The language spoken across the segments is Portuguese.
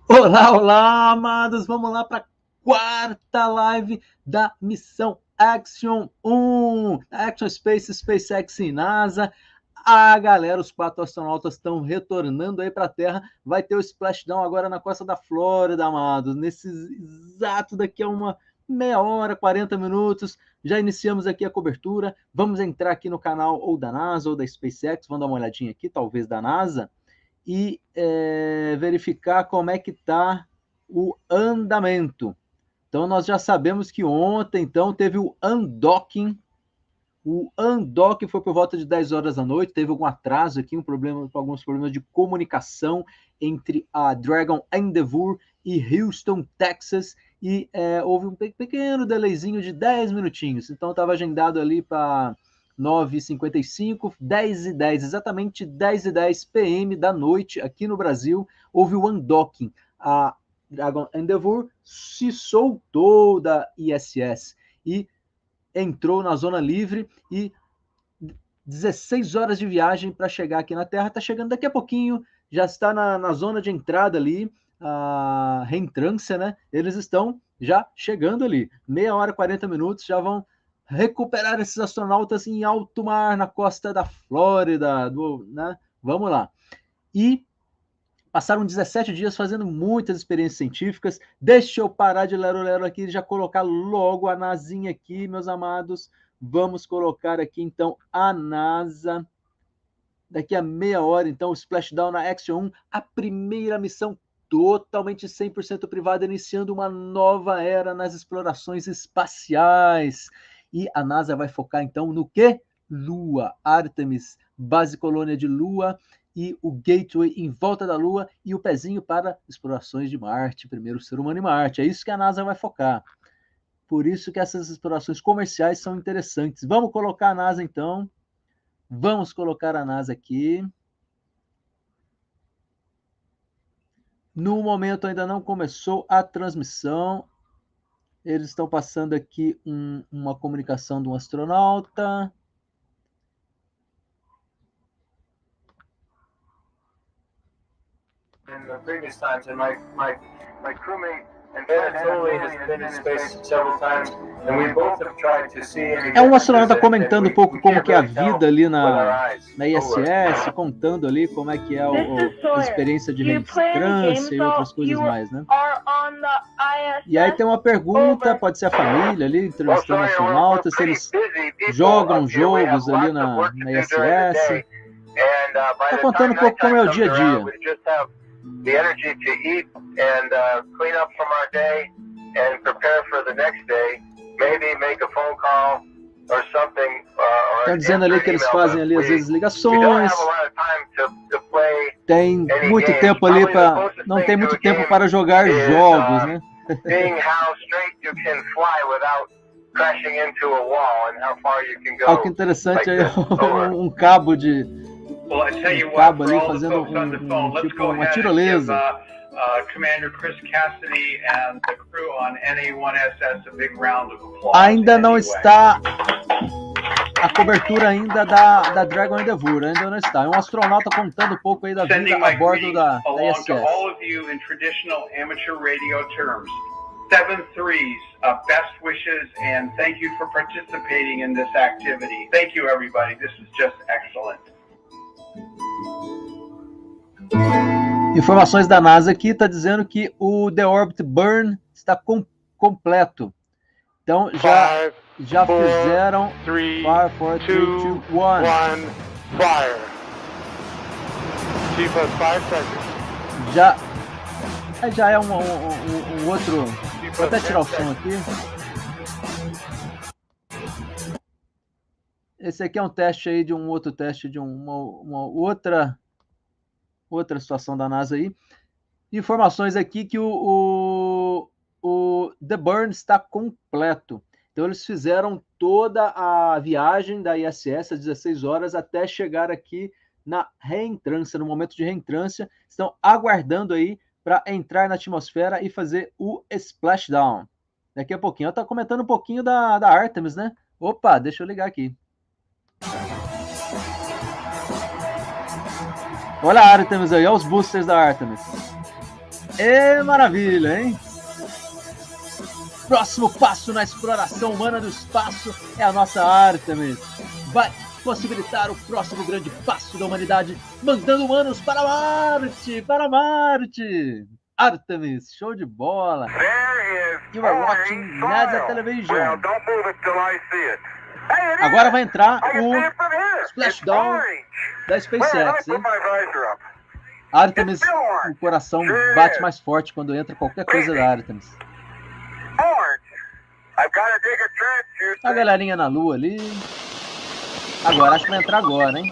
Olá, olá, amados! Vamos lá para a quarta live da missão Axiom-1, Axiom Space, SpaceX e NASA. Galera, os 4 astronautas estão retornando aí para a Terra. Vai ter o splashdown agora na costa da Flórida, amados. Nesse exato daqui a uma meia hora, 40 minutos. Já iniciamos aqui a cobertura. Vamos entrar aqui no canal ou da NASA ou da SpaceX. Vamos dar uma olhadinha aqui, talvez da NASA. E verificar como é que está o andamento. Então, nós já sabemos que ontem, então, teve o undocking. O undocking foi por volta de 10 horas da noite, teve algum atraso aqui, alguns problemas de comunicação entre a Dragon Endeavour e Houston, Texas, e houve um pequeno delayzinho de 10 minutinhos. Então, estava agendado ali para 9h55, 10h10, exatamente 10h10 PM da noite, aqui no Brasil, houve o undocking. A Dragon Endeavour se soltou da ISS e entrou na zona livre e 16 horas de viagem para chegar aqui na Terra. Está chegando daqui a pouquinho, já está na zona de entrada ali, a reentrância, né? Eles estão já chegando ali. Meia hora, 40 minutos, já vão recuperar esses astronautas em alto mar, na costa da Flórida, né? Vamos lá. E passaram 17 dias fazendo muitas experiências científicas. Deixa eu parar de lero-lero aqui e já colocar logo a nasinha aqui, meus amados. Vamos colocar aqui, então, a NASA. Daqui a meia hora, então, o Splashdown na Axiom-1, a primeira missão totalmente 100% privada, iniciando uma nova era nas explorações espaciais. E a NASA vai focar, então, no quê? Lua, Artemis, base colônia de Lua, e o Gateway em volta da Lua, e o pezinho para explorações de Marte, primeiro ser humano em Marte. É isso que a NASA vai focar. Por isso que essas explorações comerciais são interessantes. Vamos colocar a NASA, então. Vamos colocar a NASA aqui. No momento ainda não começou a transmissão. Eles estão passando aqui uma comunicação de um astronauta. In the previous times, and my crewmate and friend Totally has been in space several times, and we both have tried to see any. É um astronauta comentando um pouco como que é a vida ali na ISS, contando ali como é que é a experiência de reentrância e outras coisas mais, né? E aí tem uma pergunta, pode ser a família ali, entrevistando astronautas, se eles jogam jogos ali na ISS. Está contando um pouco como é o dia a dia. The energy to eat and clean up from our day and prepare for the next day. Maybe make a phone call or something. Estão dizendo ali que eles fazem ali às vezes ligações. Tem muito tempo ali para, não tem muito tempo para jogar jogos, né? Olha que interessante aí, um cabo de cabo ali fazendo tipo uma tirolesa. Ainda não está a cobertura ainda da Dragon Endeavour, ainda não está. É um astronauta contando um pouco aí da vida a bordo da ISS. 7 threes, best wishes, and thank you for participating in this activity. Thank you, everybody. This is just excellent. Informações da NASA aqui, está dizendo que o The Orbit Burn está completo. Então, já fizeram... 5, 4, 3, 2, 1... Fire. Keep us 5 seconds. Já é um outro... Vou até tirar o som aqui. Esse aqui é um teste aí de um outro teste de uma outra situação da NASA aí. Informações aqui que o The Burn está completo. Então eles fizeram toda a viagem da ISS às 16 horas até chegar aqui na reentrância, no momento de reentrância. Estão aguardando aí para entrar na atmosfera e fazer o splashdown. Daqui a pouquinho. Ela está comentando um pouquinho da Artemis, né? Opa, deixa eu ligar aqui. Olha a Artemis aí, olha os boosters da Artemis. Maravilha, hein? Próximo passo na exploração humana do espaço é a nossa Artemis. Vai possibilitar o próximo grande passo da humanidade, mandando humanos para Marte! Para Marte! Artemis, show de bola! You are watching NASA Television. Agora vai entrar o Splashdown da SpaceX, hein? Artemis, o coração bate mais forte quando entra qualquer coisa da Artemis. A galerinha na Lua ali. Agora, acho que vai entrar agora, hein?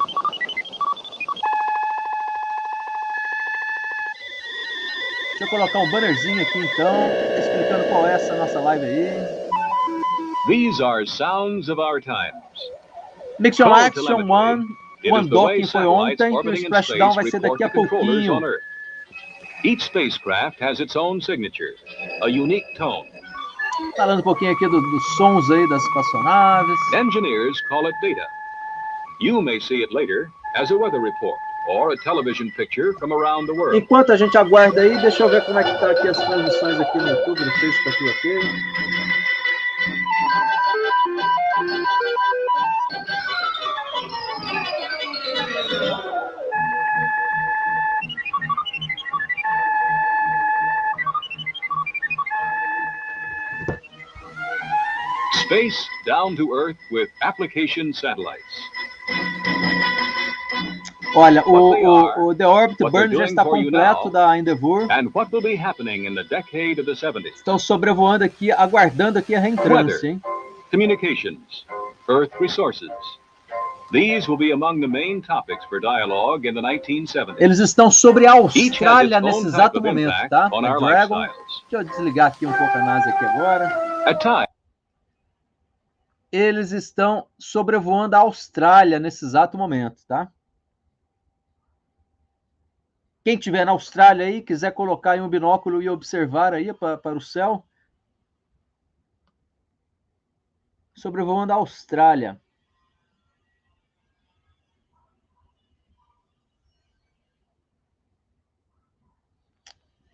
Deixa eu colocar um bannerzinho aqui, então, explicando qual é essa nossa live aí. These are sounds of our times. Missão Axiom-1 UNDOCKING foi ontem e o Splashdown vai ser daqui a pouquinho. Each spacecraft has its own signature, a unique tone. Falando um pouquinho aqui dos sons aí das espaçonaves. Engineers call it data. You may see it later as a weather report or a television picture from around the world. Enquanto a gente aguarda aí, deixa eu ver como é que tá aqui as transmissões aqui no YouTube, no Facebook, tudo ok. Space down to Earth with application satellites. Olha, o The Orbit Burn já está completo da Endeavour. And what will be happening in the decade of the 70s? Estão sobrevoando aqui, aguardando aqui a reentrância, hein? Communications, Earth resources. These will be among the main topics for dialogue in the 1970s. Eles estão sobre a Austrália nesse exato momento, tá? A Dragon. Deixa eu desligar aqui um pouco a NASA aqui agora. At times, eles estão sobrevoando a Austrália nesse exato momento, tá? Quem estiver na Austrália aí, quiser colocar em um binóculo e observar aí para o céu. Sobrevoando a Austrália.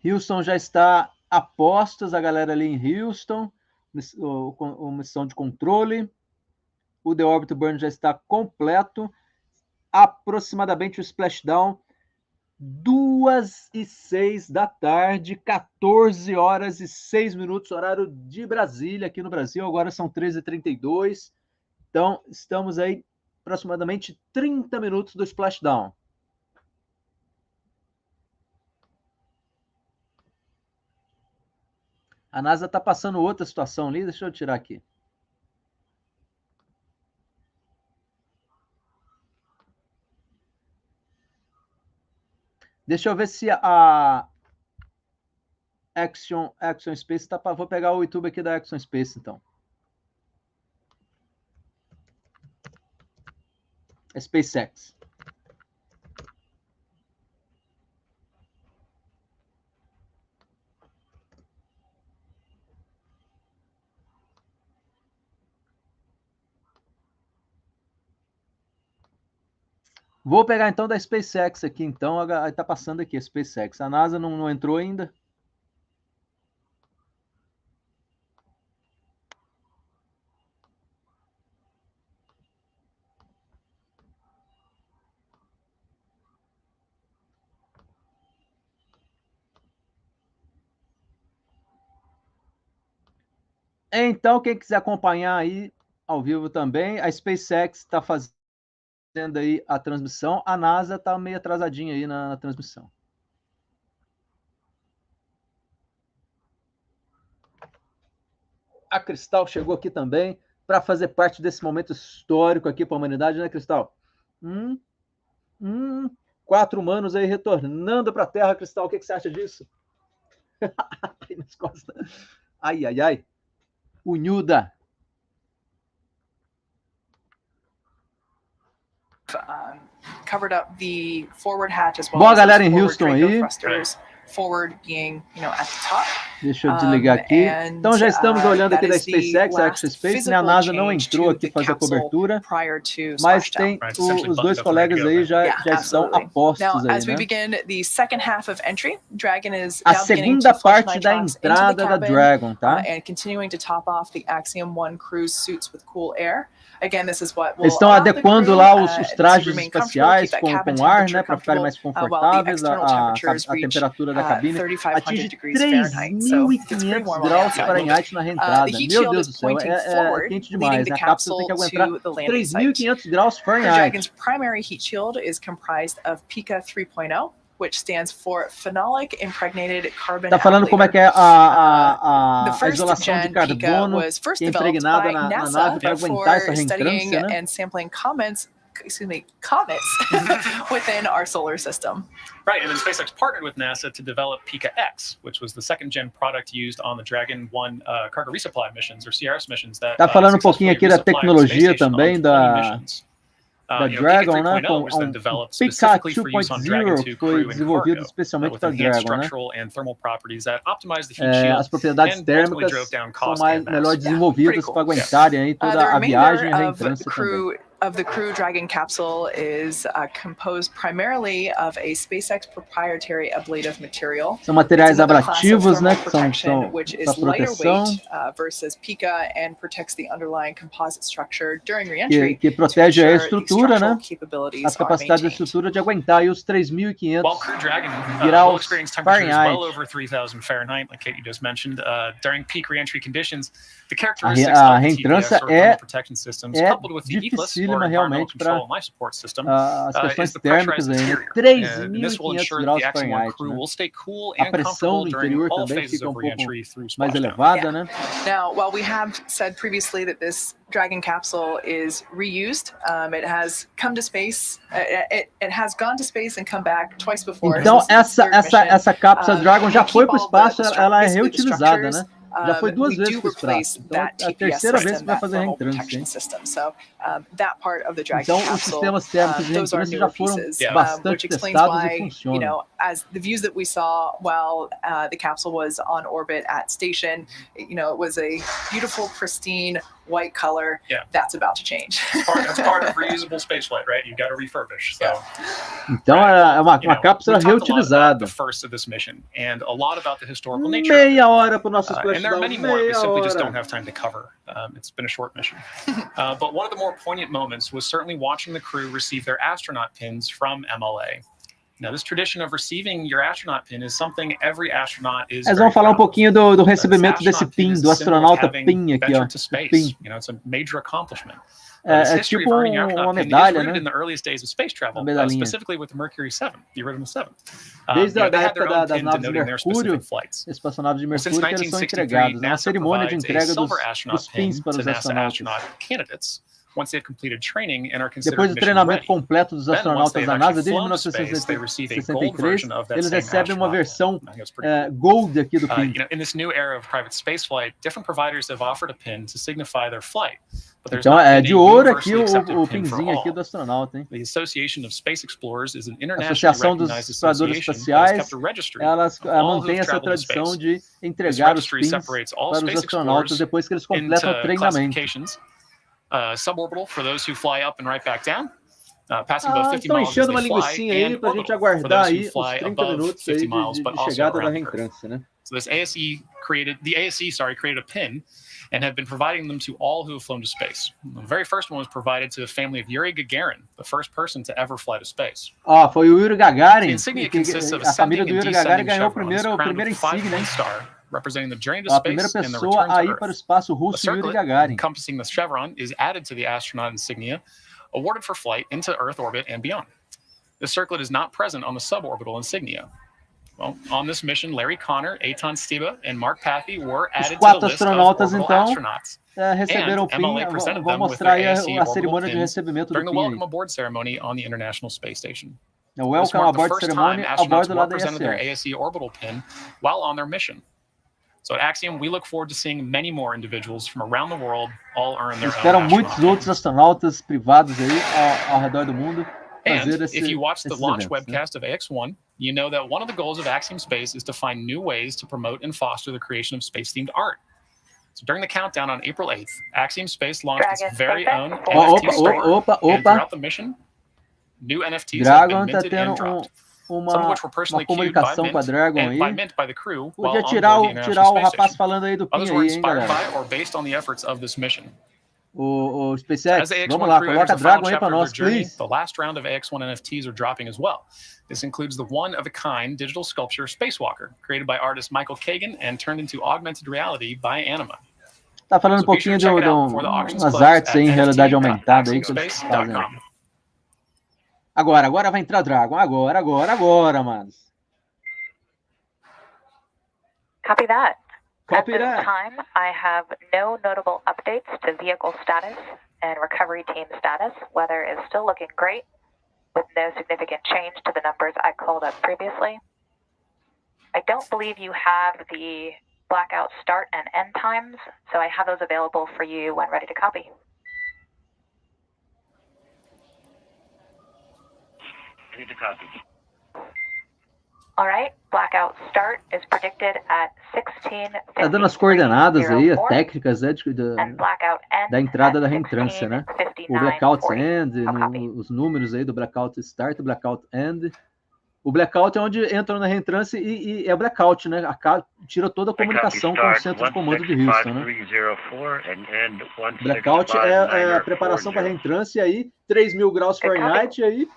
Houston já está a postos, a galera ali em Houston. Missão de controle. O The Orbit Burn já está completo. Aproximadamente o Splashdown 2h06 da tarde, 14 horas e 6 minutos, horário de Brasília, aqui no Brasil. Agora são 13h32. Então, estamos aí aproximadamente 30 minutos do Splashdown. A NASA está passando outra situação ali. Deixa eu tirar aqui. Deixa eu ver se a Axiom Space está para... Vou pegar o YouTube aqui da Axiom Space, então. SpaceX. Vou pegar então da SpaceX aqui, então, está passando aqui a SpaceX. A NASA não entrou ainda. Então, quem quiser acompanhar aí ao vivo também, a SpaceX está fazendo aí a transmissão, a NASA está meio atrasadinha aí na transmissão. A Cristal chegou aqui também para fazer parte desse momento histórico aqui para a humanidade, né, Cristal? 4 humanos aí retornando para a Terra, Cristal. O que você acha disso? Nas costas. Ai, ai, ai. Unhuda. Covered up the forward hatch as well. Boa galera em Houston aí. Forward being, at the top. Deixa eu desligar aqui. Então já estamos olhando aqui da SpaceX, a Axiom Space, né? A NASA não entrou aqui fazer a cobertura, mas tem os dois colegas aí já estão a postos aí, né? A segunda parte da entrada da Dragon, tá? Eles estão adequando lá os trajes espaciais com ar, né, para ficarem mais confortáveis. A temperatura da cabine atinge 3.500 graus Fahrenheit na reentrada. Meu Deus do céu, é quente demais. A cápsula tem que aguentar 3.500 graus Fahrenheit. Dragon's primary heat shield is comprised of Pica 3.0. Which stands for phenolic impregnated carbon. Tá falando como é que é a isolação de carbono que é impregnada na nave para aguentar essa reentrância, né? And sampling comets within our solar system. Right, and then SpaceX partnered with NASA to develop Pica-X, which was the second-gen product used on the Dragon 1 cargo resupply missions, or CRS missions. Tá falando um pouquinho aqui da tecnologia também da Dragon, né, com um Pica 2.0 que foi desenvolvido especialmente para Dragon, né? As propriedades térmicas são melhor desenvolvidas para aguentarem aí toda a viagem e a reentrância também. Of the Crew Dragon capsule is composed primarily of a SpaceX proprietary ablative material. São materiais ablativos, né, que são para proteção, versus Pica and protects the underlying composite structure during reentry. Que protege a estrutura, né? As capacidades da estrutura de aguentar aí os 3.500 graus Fahrenheit. Well over 3,000 Fahrenheit, like Katie just mentioned, during peak reentry conditions. A reentrância é dificílima realmente para as questões térmicas aí, né? 3.500 graus Fahrenheit, né? A pressão no interior também fica um pouco mais elevada, né? Now, while we have said previously that this Dragon capsule is reused, it has come to space, it has gone to space and come back twice before. Então essa cápsula Dragon já foi para o espaço, ela é reutilizada, né? Já foi 2 vezes para o espaço. Então, a terceira vez que vai fazer a reentrância. Então, os sistemas térmicos de reentrância já foram bastante testados e funcionam. As the views that we saw while the capsule was on orbit at station, it was a beautiful, pristine, white color. That's about to change. That's part of reusable spaceflight, right? You got to refurbish. So, então é uma cápsula reutilizada. The first of this mission and a lot about the historical nature. Meia hora para o nosso splashdown. And there are many more. We simply just don't have time to cover. It's been a short mission. But one of the more poignant moments was certainly watching the crew receive their astronaut pins from MLA. Now, this tradition of receiving your astronaut pin is something every astronaut is. Eles vão falar um pouquinho do recebimento desse pin, do astronauta pin aqui, ó. Pin. It's a major accomplishment. É tipo uma medalha, né? In the earliest days of space travel, specifically with the Mercury 7, the original 7. Desde a época das naves de Mercúrio, espaçonaves de Mercúrio, que eles são entregados. É uma cerimônia de entrega dos pins para os astronautas. Depois do treinamento completo dos astronautas da NASA, desde 1963, eles recebem uma versão Gold aqui do pin. Então é de ouro aqui o pinzinho aqui do astronauta, hein? A Associação dos Exploradores Espaciais, elas mantém essa tradição de entregar os pins para os astronautas depois que eles completam o treinamento. Suborbital for those who fly up and right back down. Passing about 50 estão miles enchendo uma as they fly, linguicinha aí para a gente aguardar aí os 30 minutos aí de chegada da reentrância, né? So this ASE created a pin and have been providing them to all who have flown to space. The very first one was provided to the family of Yuri Gagarin, the first person to ever fly to space. Foi o Yuri Gagarin. The insignia consists of a família do ascending and Yuri Gagarin descending ganhou chevrons a primeira insígnia, hein? star, representing the journey to A space primeira and the pessoa return to a ir Earth. para o espaço russo, Yuri Gagarin. Encompassing the chevron is added to the astronaut insignia, awarded for flight into Earth orbit and beyond. The circlet is not present on the suborbital insignia. Well, on this mission, Larry Connor, Eitan Stiba, and Mark Pathy were added to the list of orbital astronauts. Receberam o PIN, vão mostrar aí a cerimônia de recebimento do during the PIN. welcome aboard ceremony on the International Space Station. O welcome aboard ceremony a bordo lá da presented their ISS. ASE orbital pin while on their mission. So at Axiom, we look forward to seeing many more individuals from around the world all earn their Esperam own muitos astronaut outros astronautas privados aí ao redor do mundo pin. fazer And if you watch the launch eventos, né? webcast of AX-1, you know that one of the goals of Axiom Space is to find new ways to promote and foster the creation of space-themed art. So during the countdown on April 8th, Axiom Space launched its very own NFT store, and throughout the mission, new NFTs have been minted and dropped. Some of which were personally queued by Mint by the crew while on board the International Space Station. Others were inspired by or based on the efforts of this mission. O SpaceX, vamos lá, coloca Dragon aí para nós, please. The last round of AX1 NFTs are dropping as well. This includes the one-of-a-kind digital sculpture Spacewalker, created by artist Michael Kagan and turned into augmented reality by Anima. Tá falando um pouquinho de umas artes aí em realidade aumentada aí que eles fazem. Agora vai entrar Dragon, agora, manos. Copy that. Copy At that. this time, I have no notable updates to vehicle status and recovery team status. Weather is still looking great, with no significant change to the numbers I called up previously. I don't believe you have the blackout start and end times, so I have those available for you when ready to copy. Ready to copy. All right, blackout start is predicted at 16:53. Tá dando as coordenadas aí, as técnicas and blackout end da entrada da at reentrância, né? 16:59. O blackout 40. end, os números aí do blackout start, blackout end. O blackout é onde entram na reentrância e é blackout, né? Tira toda a comunicação com o centro de comando de Houston, né? Blackout é a preparação para a reentrância, e aí 3.000 graus Fahrenheit, e aí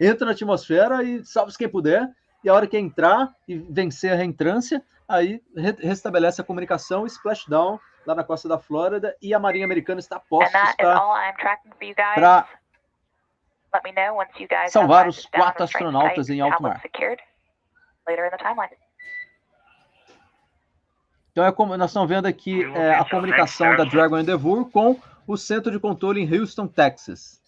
entra na atmosfera e salve-se quem puder. E a hora que entrar e vencer a reentrância, aí restabelece a comunicação, splashdown lá na costa da Flórida, e a Marinha Americana está postos para salvar os 4 astronautas em alto mar. Então é como nós estamos vendo aqui a comunicação da Dragon Endeavour com o centro de controle em Houston, Texas.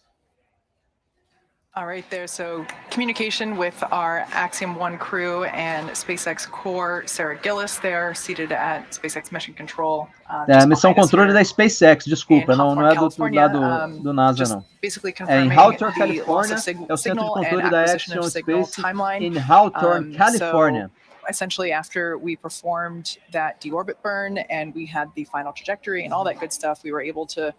All right, there. So communication with our Axiom-1 crew and SpaceX core, Sarah Gillis there, seated at SpaceX Mission Control. Missão controle da SpaceX, desculpa, não é do NASA, não. É em Hawthorne, Califórnia, é o centro de controle da Axiom Space em Hawthorne, California. Essentially, after we performed that deorbit burn and we had the final trajectory and all that good stuff, we were able to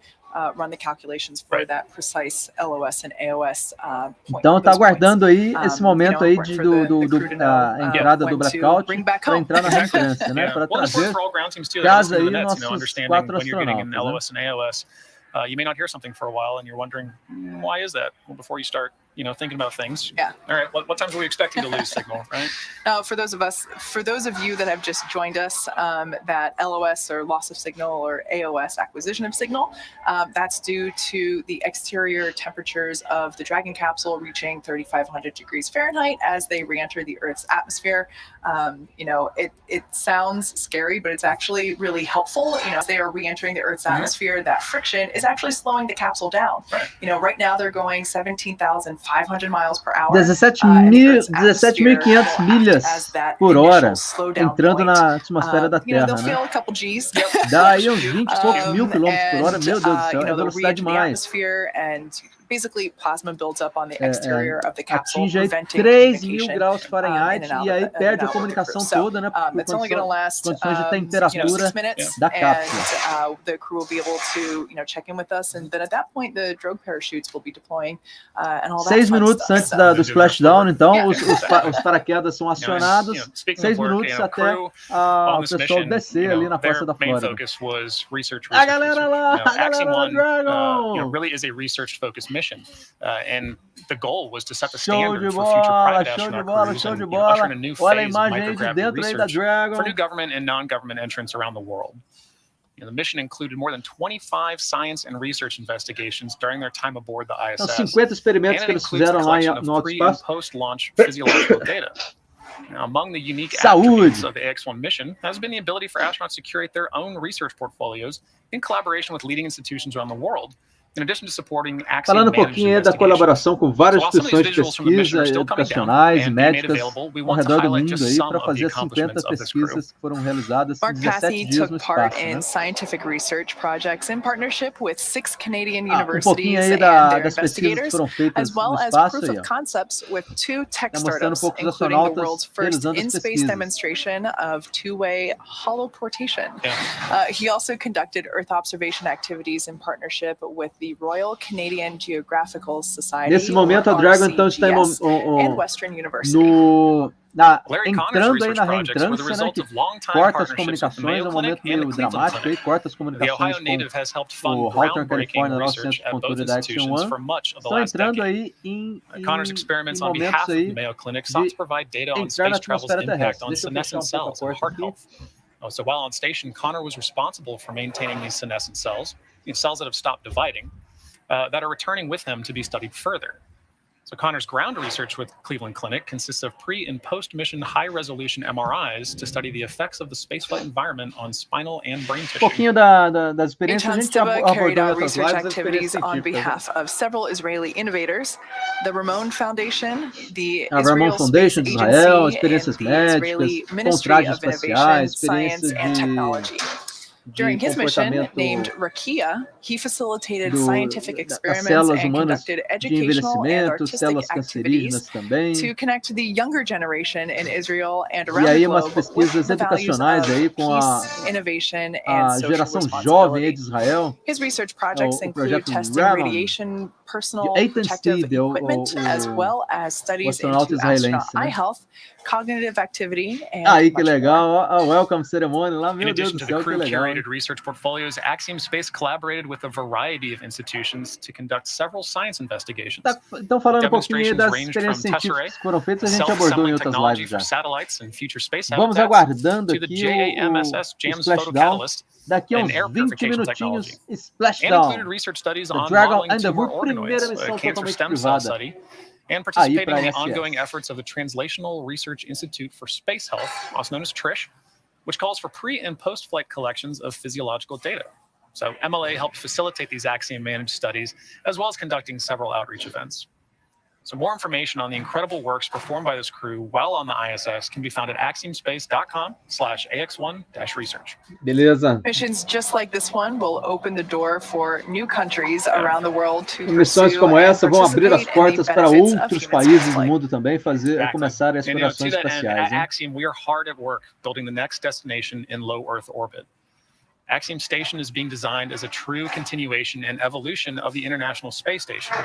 run the calculations for that precise LOS and AOS point. Então tá aguardando aí esse momento aí da entrada do blackout para entrar na reentrância, né? Para trazer casa aí nossos 4 astronautas. You may not hear something for a while, and you're wondering why is that? Well, before you start, thinking about things. Yeah. All right. What times are we expecting to lose signal, right? Now, for those of you that have just joined us, that LOS or loss of signal or AOS acquisition of signal, that's due to the exterior temperatures of the Dragon capsule reaching 3,500 degrees Fahrenheit as they re-enter the Earth's atmosphere. It sounds scary, but it's actually really helpful. As they are re-entering the Earth's atmosphere, that friction is actually slowing the capsule down. Right. Right now they're going 17,500 miles per hour. 17.500 milhas por hora entrando na atmosfera da Terra, they'll feel né? a couple G's. Dá aí uns 20 e poucos mil quilômetros por hora, meu Deus do céu, é velocidade demais. Basically, plasma builds up on the exterior of the capsule, atinge aí preventing 3.000 graus Fahrenheit e aí perde a comunicação toda, né? Por it's only going to last condições de temperatura 6 minutes, da cápsula. And the crew will be able to, check in with us, and then at that point, the drogue parachutes will be deploying, and all that. 6 minutos antes do splashdown, então, os paraquedas são acionados. 6 minutos até o pessoal descer ali na costa da Flórida. A galera lá, a galera da Dragon! Really is a research-focused mission, and the goal was to set the standard for future private astronaut crews and usher in a new phase of microgravity research for new government and non-government entrants around the world. The mission included more than 25 science and research investigations during their time aboard the ISS, 50 experimentos que eles fizeram lá no alto espaço. Post-launch physiological data. Now, among the unique attributes of the AX-1 mission has been the ability for astronauts to curate their own research portfolios in collaboration with leading institutions around the world, In addition to supporting Axiom Falando um managed pouquinho aí da investigations. colaboração com várias So while some of these instituições de visuals from the mission pesquisa are still coming down educacionais e and being made médicas available, we ao want to redor do highlight mundo just aí some para of the fazer as 50 accomplishments of this crew. pesquisas que foram realizadas em Mark 17 Passy dias no took part espaço, né? in scientific research projects in partnership with 6 Canadian Um pouquinho universities aí and their das pesquisas que investigators, foram feitas as well no as espaço proof aí, of ó. concepts with 2 tech Tá mostrando um startups, pouco os including the astronautas world's first realizando as in-space pesquisas. demonstration of two-way holoportation. He also conducted Earth observation activities in partnership with the Royal Canadian Geographical Society, Nesse momento, a or Dragon então está RCGS, and Western University. entrando aí na reentrância, né, que corta as comunicações, é um momento meio dramático aí, corta as comunicações com o Halter, Califórnia, lá o Centro de Controle da Axiom-1, estão entrando aí em momentos aí de entrar na atmosfera terrestre. Deixa eu fechar um pouco a porta aqui. So while on station, Connor was responsible for maintaining these senescent cells that have stopped dividing, that are returning with him to be studied further. So Connor's ground research with Cleveland Clinic consists of pre- and post-mission high-resolution MRIs to study the effects of the spaceflight environment on spinal and brain tissue. Pouquinho das experiências a gente Stubba carried abordou em out outras research lives, as activities experiências on científicas. behalf of several Israeli innovators, the Ramon Foundation, the A Israel Ramon Foundation de Space Israel, Agency, experiências and the Israeli médicas, com Ministry trajes of espaciais, Innovation, Science, experiência and Technology. During his mission, named Rakia, he facilitated scientific das experiments células and humanas conducted de educational and envelhecimento, artistic células activities cancerígenas também. to connect the younger generation in Israel and E around aí the umas globe pesquisas with the values educacionais of aí com peace, innovation, and a social geração jovem aí responsibility. de Israel. His research projects o include projeto testing Ramon, radiation, personal de Ethan protective Steed, equipment, as well as studies astronauta into astronaut israelense, né? eye health, cognitive activity, and Aí, que much legal, more. a welcome ceremony lá, In meu Deus addition do to the céu, que legal. crew-curated research portfolios, Axiom Space collaborated with a variety of institutions to conduct several science investigations. Então, falando um pouquinho aí das Demonstrations ranged experiências from científicas que foram feitas, a gente abordou em self-assembling outras technology lives for já. satellites and future space Vamos habitats aguardando to the aqui JAMSS o JAMS Splashdown. photocatalyst Daqui a and uns air 20 purification minutinhos, technology. And Splashdown. included research studies The on Dragon modeling tumor Endeavour, primeira organoids, missão a cancer totalmente stem cell privada. study, and Aí participating para in the SS. ongoing efforts of the Translational Research Institute for Space Health, also known as TRISH, which calls for pre- and post-flight collections of physiological data. So MLA helped facilitate these Axiom-managed studies, as well as conducting several outreach events. So more information on the incredible works performed by this crew while on the ISS can be found at axiomspace.com/ax1-research. Beleza. Missions just like this one will open the door for new countries around the world to Missões pursue como and essa vão abrir as participate in the portas para benefits of outros human países do spaceflight. mundo também começarem as And, explorações to that end, espaciais. at Hein? Axiom, we are hard at work building the next destination in low Earth orbit. Axiom Station is being designed as a true continuation and evolution of the International Space Station.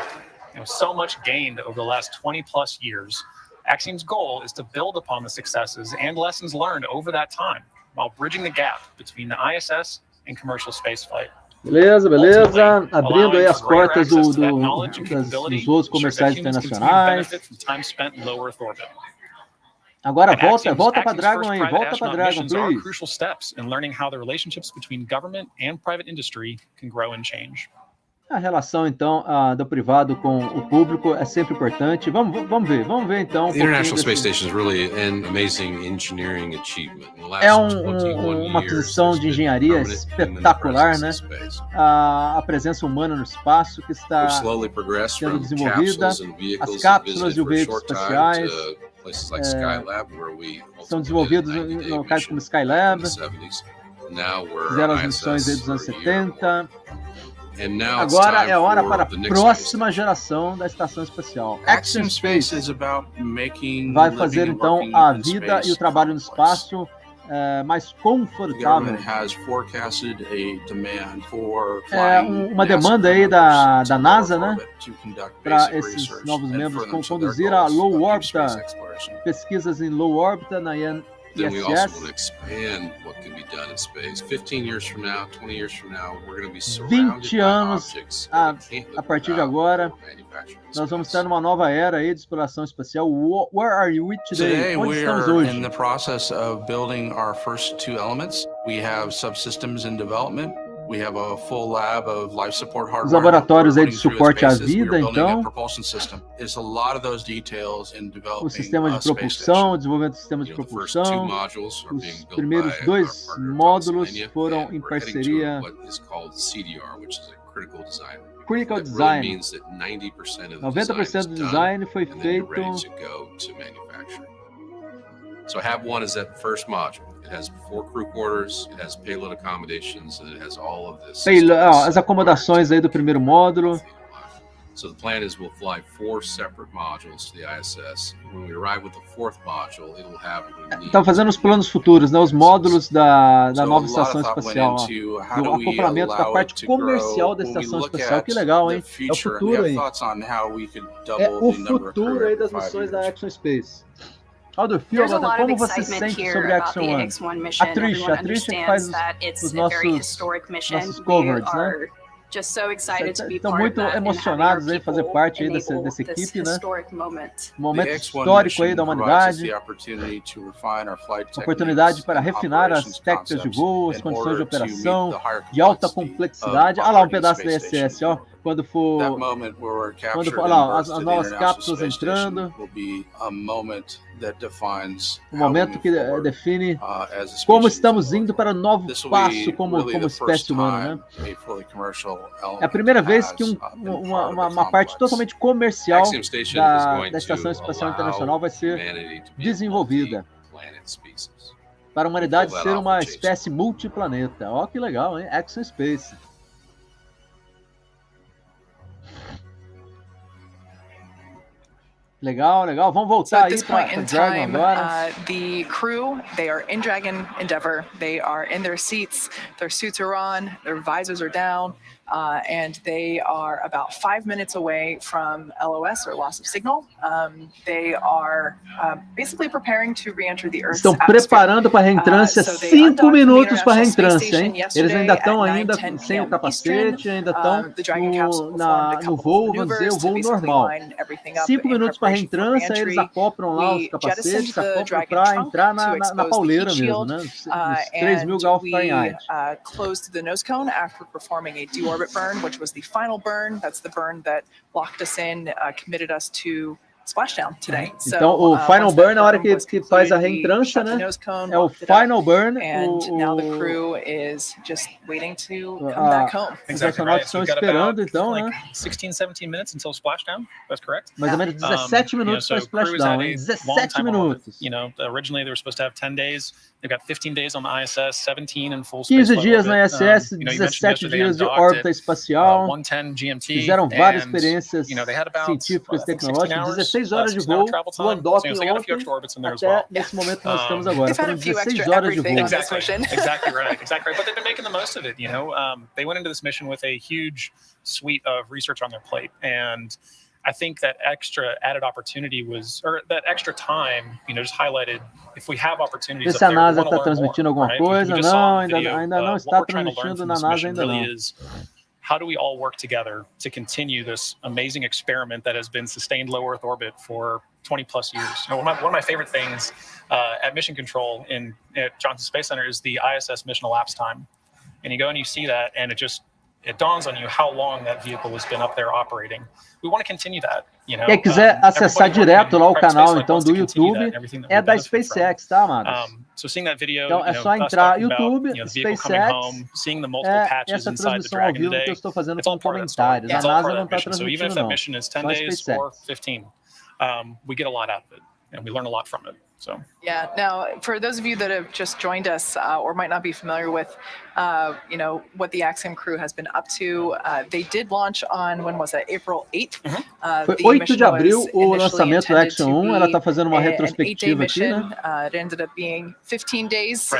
So much gained over the last 20 plus years. Axiom's goal is to build upon the successes and lessons learned over that time while bridging the gap between the ISS and commercial spaceflight. Beleza. Abrindo aí as portas dos voos comerciais internacionais. Agora volta para Dragon aí, volta para Dragon, please. Crucial steps in learning how the relationships between government and private industry can grow and change. A relação, então, do privado com o público é sempre importante. Vamos ver então. The International Space Station is really an amazing engineering achievement. É uma aquisição de engenharia espetacular, né? A presença humana no espaço que está sendo desenvolvida, as cápsulas e os veículos espaciais são desenvolvidos em locais como Skylab, fizeram as missões aí dos anos 70. Agora é hora para a próxima geração da estação espacial. Axiom Space vai fazer então a vida e o trabalho no espaço mais confortável. Uma demanda aí da NASA, né, para esses novos membros conduzir a low órbita, pesquisas em low órbita na Then we also want to expand what can be done in space. 15 years from now, 20 years from now, we're going to be surrounded 20 by anos objects a partir de agora, nós vamos estar numa nova era aí de exploração espacial. Where are you today? Onde estamos hoje? In the process of building our first 2 elements. We have subsystems in development. We have a full lab of life support hardware. Os laboratórios aí de suporte à vida, então. O sistema de propulsão, o desenvolvimento do sistema de propulsão. Os primeiros 2 módulos foram em parceria critical design. Critical That design. really means that 90% of the 90% do design foi and then you're feito. ready to go to manufacturing. So HAB 1 is that first module. It has 4 crew quarters, it has payload accommodations, and it has all of this. As acomodações aí do primeiro módulo. So the plan is we'll fly 4 separate modules to the ISS. When we arrive with the 4th module, it will have. Estão fazendo os planos futuros, né? Os módulos da So nova a lot estação of thought went espacial. into Ó, how do do we acoplamento da allow parte it to grow. comercial da When we estação look espacial. at Que legal, the hein? É o future, we futuro have aí. thoughts on how we could É double o the number of futuro crew aí in das 5 missões da years. Axiom Space. How do you feel There's a about lot that? of Como você excitement sente here sobre a about Axiom the 1? X1 mission. A Trish que Everyone faz understands that it's os a very nossos historic mission. We coverage, né? are just so excited to be Estão part muito of that emocionados and aí fazer having our parte aí people dessa enable equipe, this né? historic moment. Momento The X1 histórico aí mission da provides us humanidade. the opportunity to refine our flight Oportunidade para techniques and refinar as operations técnicas de concepts voo, as in condições de order to meet operação the higher de alta complexity complexidade. of Olha lá um operating pedaço da space ISS, stations. ó. Quando for, That moment where we're quando captured for and lá, birthed as to the novas International cápsulas Space entrando, Station will be a moment that defines o how we momento move que forward, define as a como species estamos moving indo forward. para um novo This will passo be como really the first espécie humana, né? time a fully commercial É a element primeira vez que has, been part of the uma parte complex. totalmente comercial Axiom Station is da going Estação to Espacial allow Internacional vai ser humanity to be a desenvolvida multi-planet species. para a humanidade Pull that ser off uma and change espécie multiplaneta. Ó, que legal, hein? Axiom Space. Legal, legal. Vamos So voltar at aí this para point in Dragon time, agora. the crew, they are in Dragon Endeavour. They are in their seats. Their suits are on. Their visors are down. And they are about 5 minutes away from LOS, or loss of signal. They are basically preparing to re-enter the Earth's Estão preparando para a reentrância, so they 5 undocked from the minutos para a International Space reentrância, hein? Station Eles ainda estão yesterday ainda at 9:10 sem o p.m. capacete, ainda estão The Dragon capsule performed a no couple voo, of vamos dizer, o maneuvers to voo basically normal. line everything up 5 in minutos para a preparation for reentrância, eles re-entry. acoplam lá os We capacetes, jettisoned the acoplam Dragon para trunk entrar to na expose the pauleira heat mesmo, shield, né? Os 3.000 and graus we Fahrenheit. closed the nose cone after performing a deorbit burn, which was the final burn. That's the burn that locked us in, committed us to Splashdown today. Então, o final burn, na hora que faz a reentrância, né? É o final burn. And now the crew is just waiting to come back home. Os astronautas estão esperando, então, né? 16, 17 minutes until splashdown. That's correct. Mais ou menos 17 minutos para splashdown, hein? 17 minutos. You know, originally they were supposed to have 10 days. They've got 15 days on the ISS, 17 in full space 15 dias na ISS, you know, 17 dias de órbita espacial. 110 GMT. Fizeram várias experiências they had about, científicas, tecnológicas, 16 horas de 16 voo, travel o UNDOCKING so ontem, até nesse momento que nós estamos agora. Foram 16 horas de voo. Exactly right. But they've been making the most of it, you know. They went into this mission with a huge suite of research on their plate, and I think that extra added opportunity or that extra time, you know, just highlighted if we have opportunities. Se a NASA está transmitindo alguma coisa, não, ainda não está transmitindo na NASA, ainda não. How do we all work together to continue this amazing experiment that has been sustained low Earth orbit for 20 plus years? You know, one of my favorite things at Mission Control at Johnson Space Center is the ISS mission elapsed time. And you go and you see that, and it dawns on you how long that vehicle has been up there operating. We want to continue that, you know. Quem quiser acessar direto lá o canal então do YouTube é da SpaceX, tá, amados? So seeing that video, então é só entrar YouTube, SpaceX, essa transmissão ao vivo que eu estou fazendo com comentários. A NASA não está transmitindo não, só a SpaceX. We get a lot out of it, and we learn a lot from it. So yeah. Now, for those of you that have just joined us or might not be familiar with, you know, what the Axiom crew has been up to, they did launch on, when was that? April 8th. Foi 8 de abril o lançamento do Axiom 1. Ela está fazendo uma retrospectiva aqui, né? It ended up being 15 days.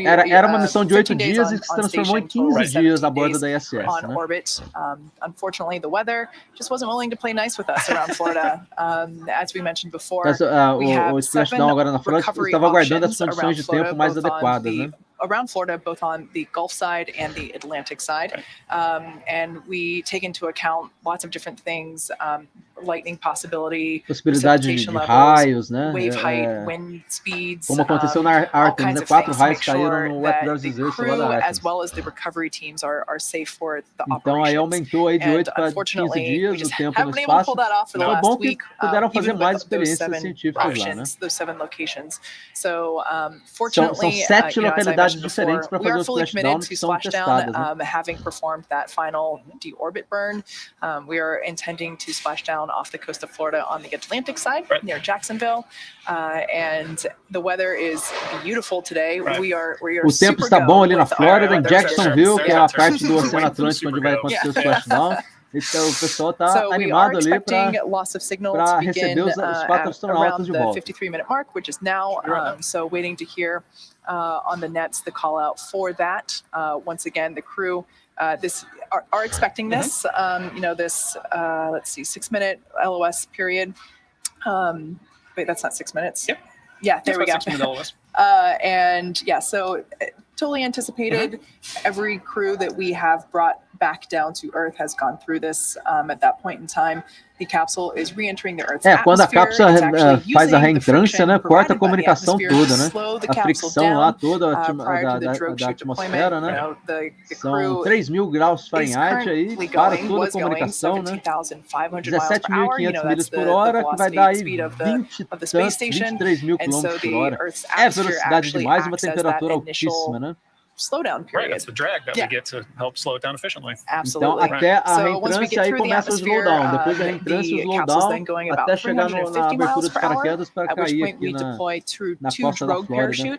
Era uma missão de 8 dias e que se transformou em 15 dias a bordo da ISS, on orbit. Unfortunately, the weather just wasn't willing to play nice with us around Florida. As we mentioned before, we have o Splashdown agora na Flórida estava aguardando as condições de tempo mais adequadas, né? Around Florida, both on the Gulf side and the Atlantic side. And we take into account lots of different things, lightning possibility, possibilidade de raios, né? Wave height, wind speeds, como aconteceu na Artemis, né? 4 raios caíram no Wet Desert lá da Artemis. As well as the recovery teams are safe for the então aí aumentou aí de 8 para 15 dias o tempo no espaço. Foi bom que puderam fazer mais experiências científicas lá, né? Those 7 locations. So, fortunately, são 7 localidades velocidades diferentes para we fazer are os fully committed splashdowns to que são splashdown, testadas, né? having performed that final deorbit burn. We are intending to splash down off the coast of Florida on the Atlantic side, near Jacksonville, and the weather is beautiful today. We are O tempo está bom ali na Flórida, em Jacksonville, que é a parte do Oceano Atlântico onde vai acontecer o splashdown. Então o pessoal está animado ali para receber os 4 astronautas de volta. 53-minute mark, which is now. So waiting to hear on the nets the call out for that. Once again, the crew are expecting this. You know, this let's see, 6-minute LOS period. Wait, that's not 6 minutes. Yep. Yeah, there we go. 6 minute LOS. And yeah, so totally anticipated. Every crew that we have brought back down to Earth has gone through this at that point in time. The capsule is re-entering the Earth's quando a atmosphere. cápsula faz a reentrância, né, corta a comunicação toda, né? A fricção lá toda da atmosfera, né? São 3.000 graus Fahrenheit aí, para toda a comunicação, né? 17.500 milhas por hora, que vai dar aí 23 mil quilômetros por hora. É velocidade demais, uma temperatura altíssima, né? Slowdown period. Right, that's the drag that we get to help slow it down efficiently. Absolutely. Então, até a reentrância aí começa o slowdown. Depois da reentrância, o slowdown, até chegar na abertura dos paraquedas para cair aqui na costa da Flórida.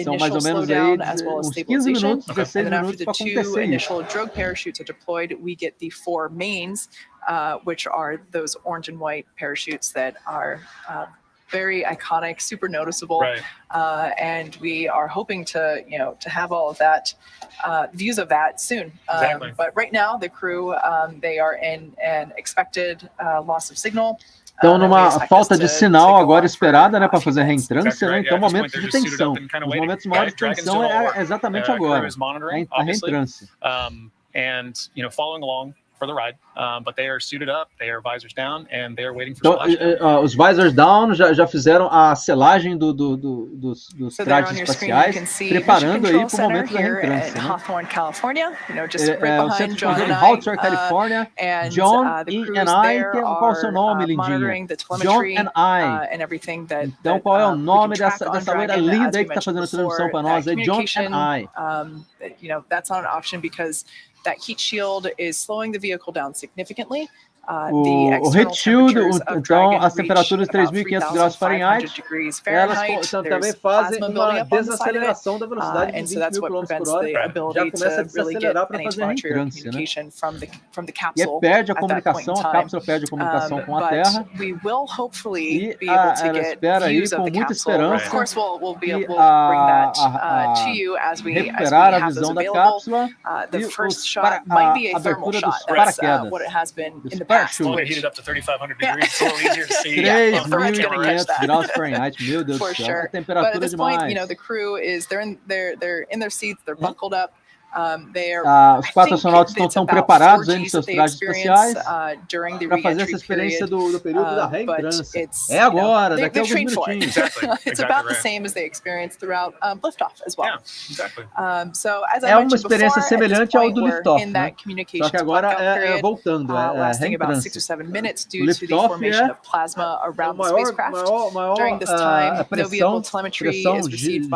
São mais ou menos aí uns 15 minutos, 16 minutos para acontecer isso. Initial drogue parachutes are deployed, we get the 4 mains, which are those orange and white parachutes that are very iconic, super noticeable, and we are hoping to have all of that, views of that soon. Exactly. But right now, the crew, they are in an expected loss of signal. Então, numa falta de sinal agora esperada, né, para fazer a reentrância, né? Então, momentos de tensão. Os momentos maiores de tensão é exatamente agora, a reentrância. And following along for the ride, but they are suited up, they are visors down, and they are waiting for splashdown. Os visors down já fizeram a selagem dos trajes espaciais, preparando aí para o momento da reentrância. Hawthorne, California, just right o behind centro John de and Hawthorne, Califórnia. John and I, qual é o seu nome, lindinho? John and I. Então, qual é o nome dessa loira linda aí que está fazendo a transmissão para nós? É John and I. That's not an option because that heat shield is slowing the vehicle down significantly. O heat shield, então, as temperaturas de 3.500 graus Fahrenheit, elas também fazem uma desaceleração da velocidade de 20.000 km por hora, já começa a desacelerar para fazer a reentrância, né? E perde a comunicação, a cápsula perde a comunicação com a Terra, e ela espera aí, com muita esperança, recuperar a visão da cápsula e a abertura dos paraquedas. Heated up to 3,500 degrees, so easier to see. 3.500 graus Fahrenheit, meu Deus do céu, a temperatura demais. The crew is they're in their seats, they're buckled up. Os 4 astronautas estão preparados em seus trajes espaciais para fazer essa experiência do período da reentrância. É agora, daqui a alguns minutinhos. It's about the same as they experienced throughout liftoff as well. Yeah, exactly. É uma experiência semelhante ao do liftoff, né? Só que agora é voltando, é reentrância. O liftoff é a maior pressão G, né,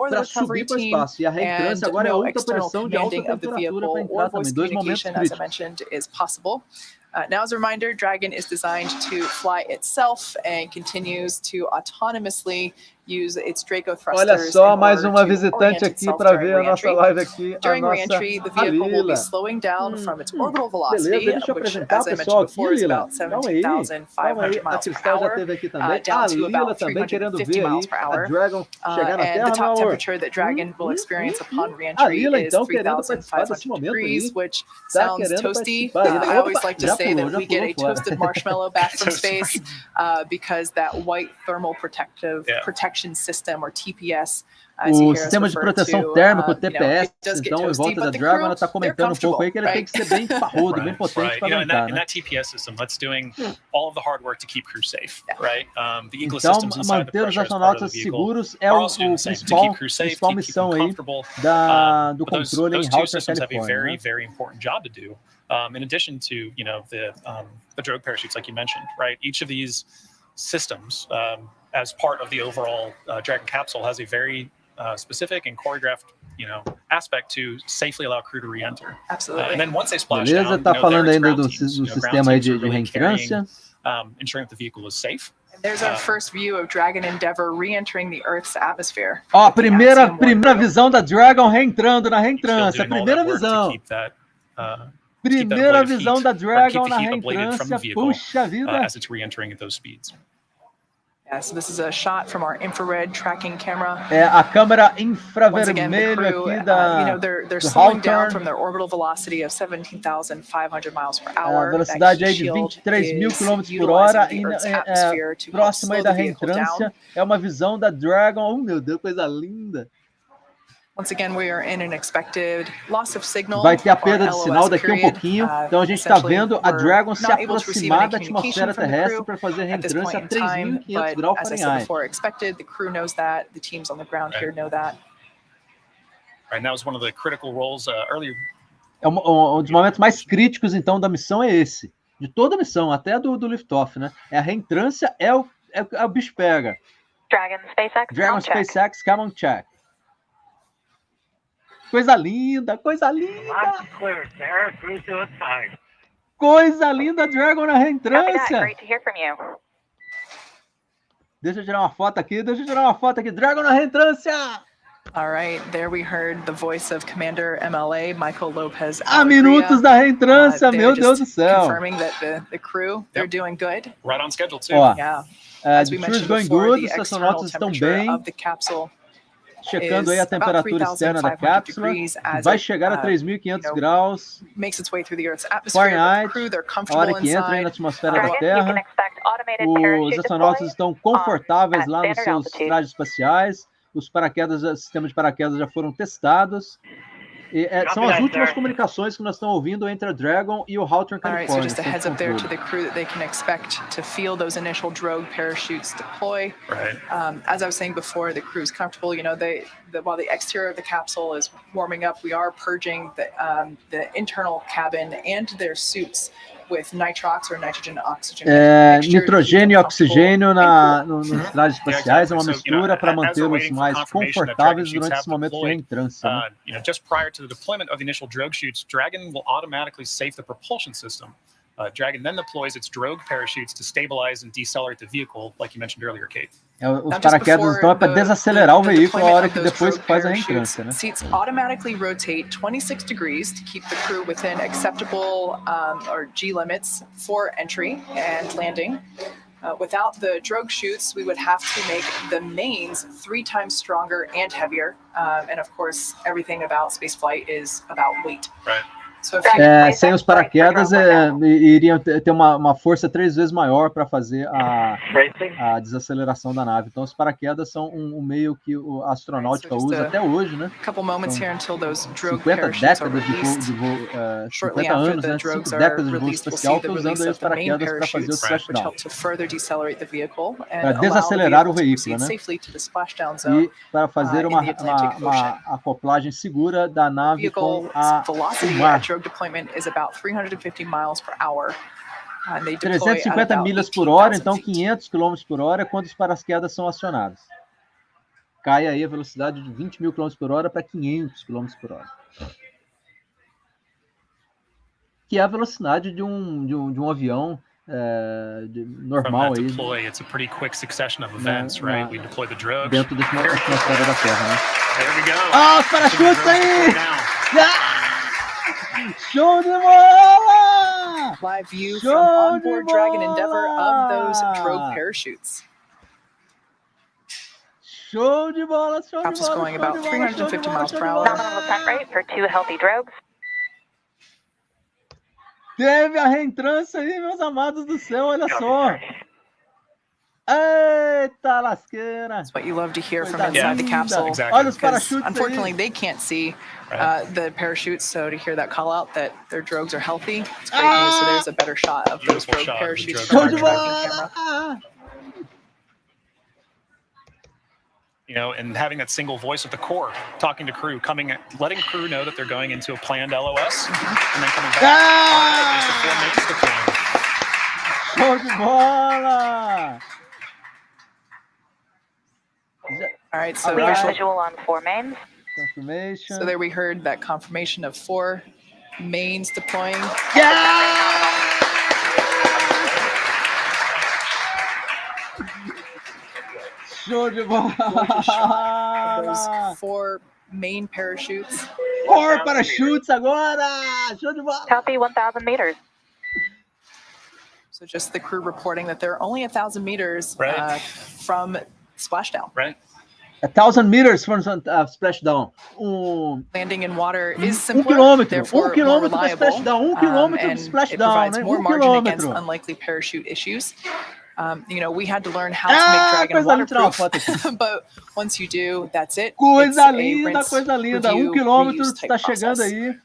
para subir para o espaço. E a reentrância agora é outra pressão de alta temperatura para entrar também. 2 momentos críticos. Now, as a reminder, Dragon is designed to fly itself and continues to autonomously use its Draco thrusters. Olha só, mais uma visitante aqui para ver a nossa live aqui. During re-entry, the vehicle will be slowing down from its orbital velocity, which, as I mentioned before, is about 17,500 miles per hour, down to about 350 miles per hour. And the top temperature that Dragon will experience upon re-entry is 3,500 degrees, which sounds toasty. I always like to say that we get a toasted marshmallow back from space because that white thermal protection system, or TPS, o sistema de proteção térmica, o TPS, então, em volta da Dragon, ela está comentando um pouco aí que ele tem que ser bem parrudo, bem potente para aguentar, né? TPS system, that's doing all of the hard work to keep crew safe, right? The então, manter os astronautas seguros é o principal missão aí do controle em Hawthorne, Califórnia. Very important job to do. In addition to the drogue parachutes, like you mentioned, right? Each of these systems, as part of the overall Dragon capsule, has a very specific and choreographed, aspect to safely allow crew to re-enter. Absolutely. And then once they splash Beleza, down, tá falando there's ainda ground do teams. Ground sistema aí teams are de really reentrância. ensuring that the vehicle is safe. There's our first view of Dragon Endeavour re-entering the Earth's atmosphere. Ó, primeira visão da Dragon reentrando na reentrância. Still doing all Primeira that work to visão. keep that, Primeira ablative visão heat, da or keep Dragon the na heat ablated from the reentrância. vehicle, Puxa vida. as it's re-entering at those speeds. Yeah, so this is a shot from our infrared tracking camera. É a câmera Once again, the infravermelho crew, aqui da they're do slowing down Hawthorne. from their orbital velocity of 17,500 miles per A hour. velocidade That aí heat de shield 23.000 is km por hora utilizing e the Earth's atmosphere to help próximo aí slow da the vehicle reentrância. down. É uma visão da Dragon. Oh, meu Deus, coisa linda. Once again, we are in an expected loss of signal. Vai ter a or perda de LOS sinal daqui a um period. pouquinho. Então a gente está Essentially, vendo a we're Dragon se not able to receive aproximar any da communication atmosfera from the terrestre crew para fazer at this reentrância a point in time, 3.500 but graus as I said Fahrenheit. before, expected. The crew knows that. The teams on the ground here know that. Right, and that was one of the critical roles earlier. Um dos momentos mais críticos, então, da missão é esse. De toda a missão, até do liftoff, né? É a reentrância, é o bicho pega. Dragon SpaceX, Dragon check. SpaceX, come on check. Coisa linda, coisa linda. Coisa linda, Dragon na Copy that. reentrância. Great to hear from you. Deixa eu tirar uma foto aqui, Dragon na reentrância. All right, there we heard the voice of Commander MLA Michael Lopez. A minutos da reentrância, meu Deus do céu. Confirming that the crew, they're doing good. Right on schedule too. Ó, Yeah. The crew is going good, os astronautas estão bem. Of the capsule checando aí a temperatura externa da cápsula, vai chegar a 3.500 graus makes its way through the Earth's atmosphere. Fahrenheit, The crew, they're a comfortable hora que entra aí na inside. atmosfera da Terra. Os astronautas estão confortáveis lá nos seus trajes espaciais, os paraquedas, o sistema de paraquedas já foram testados. E, são as últimas comunicações que nós estamos ouvindo entre a Dragon e o Hawthorne, Alright, so Califórnia. just a heads up there to the crew that they can expect to feel those initial drogue parachutes deploy. Right. As I was saying before, the crew's comfortable. You know, while the exterior of the capsule is warming up, we are purging the internal cabin and their suits with nitrox or nitrogen oxygen. Nitrogênio e oxigênio nos trajes espaciais é uma mistura para mantê-los mais confortáveis durante esse momento de reentrância. Just prior to the deployment of the initial drogue chutes, Dragon will automatically safe the propulsion system. Dragon then deploys its drogue parachutes to stabilize and decelerate the vehicle, like you mentioned earlier, Kate. Os paraquedas então é para desacelerar o veículo a hora que depois que faz a reentrância, né? Seats automatically rotate 26 degrees to keep the crew within acceptable or G limits for entry and landing. Without the drogue chutes, we would have to make the mains 3 times stronger and heavier. And of course, everything about spaceflight is about weight. Right. Sem os paraquedas, iriam ter uma força 3 vezes maior para fazer a desaceleração da nave. Então, os paraquedas são um meio que a astronáutica usa até hoje, né? 50 décadas de voo, 50 anos, né? 5 décadas de voo espacial, usando aí os paraquedas para fazer o splashdown. Para desacelerar o veículo, né? E para fazer uma acoplagem segura da nave com o mar. Deployment is about 350 miles per hour. 350 milhas por hora, então 500 km por hora, quando os paraquedas são acionados. Cai aí a velocidade de 20 mil km por hora para 500 km por hora. Que é a velocidade de um avião normal aí. It's a pretty quick succession of events, right? We deploy the drogues. Dentro da atmosfera da Terra, né? There we go. Ah, os parachutes aí! Show de bola! Live view from onboard Dragon Endeavour of those drogue parachutes. Show de bola, show de bola. Capsule's going about 350 miles per hour. Nominal descent rate for 2 healthy drogues. Teve a reentrância aí, meus amados do céu, olha só. Eita lasqueira! That's what you love to hear from inside the capsule. Exactly. Olha os parachutes aí. Unfortunately, they can't see the parachutes, so to hear that call out that their drogues are healthy, it's great news. So there's a better shot of those drogue parachutes from our tracking camera. You know, and having that single voice of the core talking to crew, letting crew know that they're going into a planned LOS, and then coming back. Show de bola! All All right, so We have visual on 4 mains. Confirmation. So there we heard that confirmation of 4 mains deploying. Show de Gorgeous shot of bola! those 4 main parachutes. 4 parachutes agora! Show de bola! Copy 1,000 meters. So just the crew reporting that they're only 1,000 meters from splashdown. Right. 1,000 meters from splashdown. Landing in water is simpler, quilômetro. therefore more Quilômetro para reliable, splashdown. Quilômetro and de it splashdown, provides né? more margin against Quilômetro. unlikely parachute issues. You know, we had to learn how to make Dragon waterproof, but once you do, that's it. Coisa linda, coisa linda. 1 quilômetro está chegando aí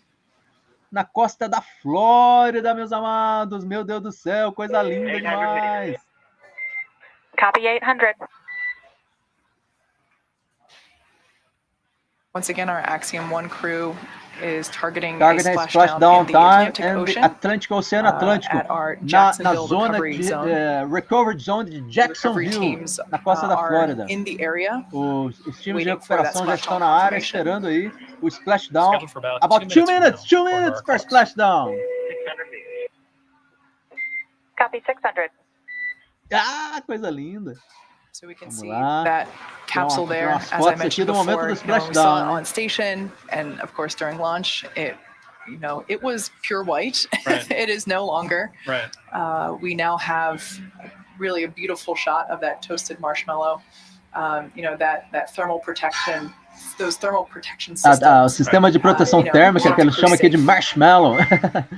na costa da Flórida, meus amados. Meu Deus do céu, coisa linda demais. Copy 800. Once again, our Axiom-1 crew is targeting splashdown in the time Atlantic and Ocean, Atlântico, Oceano Atlântico, at our na Jacksonville zona recovery de zone. recovery zone de Jacksonville, na costa da Flórida. In the area, Os times de waiting for that recuperação já estão splashdown na área confirmation. esperando aí o splashdown. Scheduled for About 2 minutes, 2 minutes for splashdown. Copy 600. Ah, coisa linda. So we can Vamos see lá. that capsule Tem there, umas as I fotos aqui mentioned do momento before. do You know, we saw splashdown, it né? on station, and of course during launch, it was pure white. Right. It is no longer. Right. We now have really a beautiful shot of that toasted marshmallow. You know, that thermal protection. Those thermal protection systems. O sistema de proteção térmica que eles chamam aqui de marshmallow.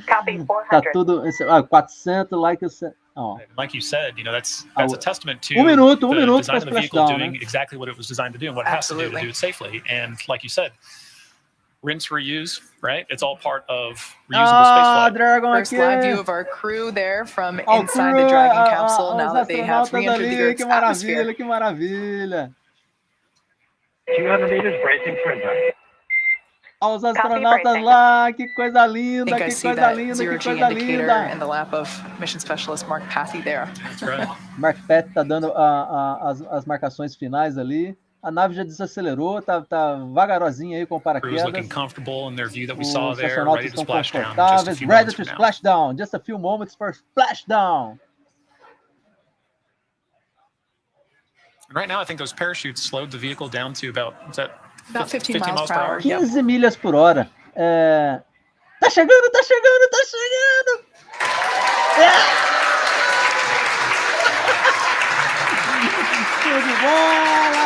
Copy Tá 400. tudo 400 like you said. Oh. Like you said, you know, that's a testament to minuto the design para of the vehicle splashdown, doing né? exactly what it was designed to do and what it has to do it safely. And like you said, rinse, reuse, right? It's all part of reusable spaceflight. Dragon First aqui. live view of our crew there from inside the Dragon capsule. Now that they have re-entered the Earth's que maravilha, atmosphere. que maravilha. 200 meters, bracing for impact. Olha os astronautas lá, que coisa I linda, think I que see coisa that linda, zero que G coisa indicator linda. in the lap of mission specialist Mark Pathy there. That's right. Mark Pett tá dando as marcações finais ali. A nave já desacelerou, tá vagarosinha aí com o Crew is looking paraquedas. comfortable in their view that we saw Os there, astronautas ready to estão splash down in just a confortáveis, few ready moments to from now. splash down. Just a few moments for splashdown. And right now, I think those parachutes slowed the vehicle down to about 15 miles per hour. Yep. 15 milhas por hora. Tá chegando, tá chegando, tá chegando! Show de bola!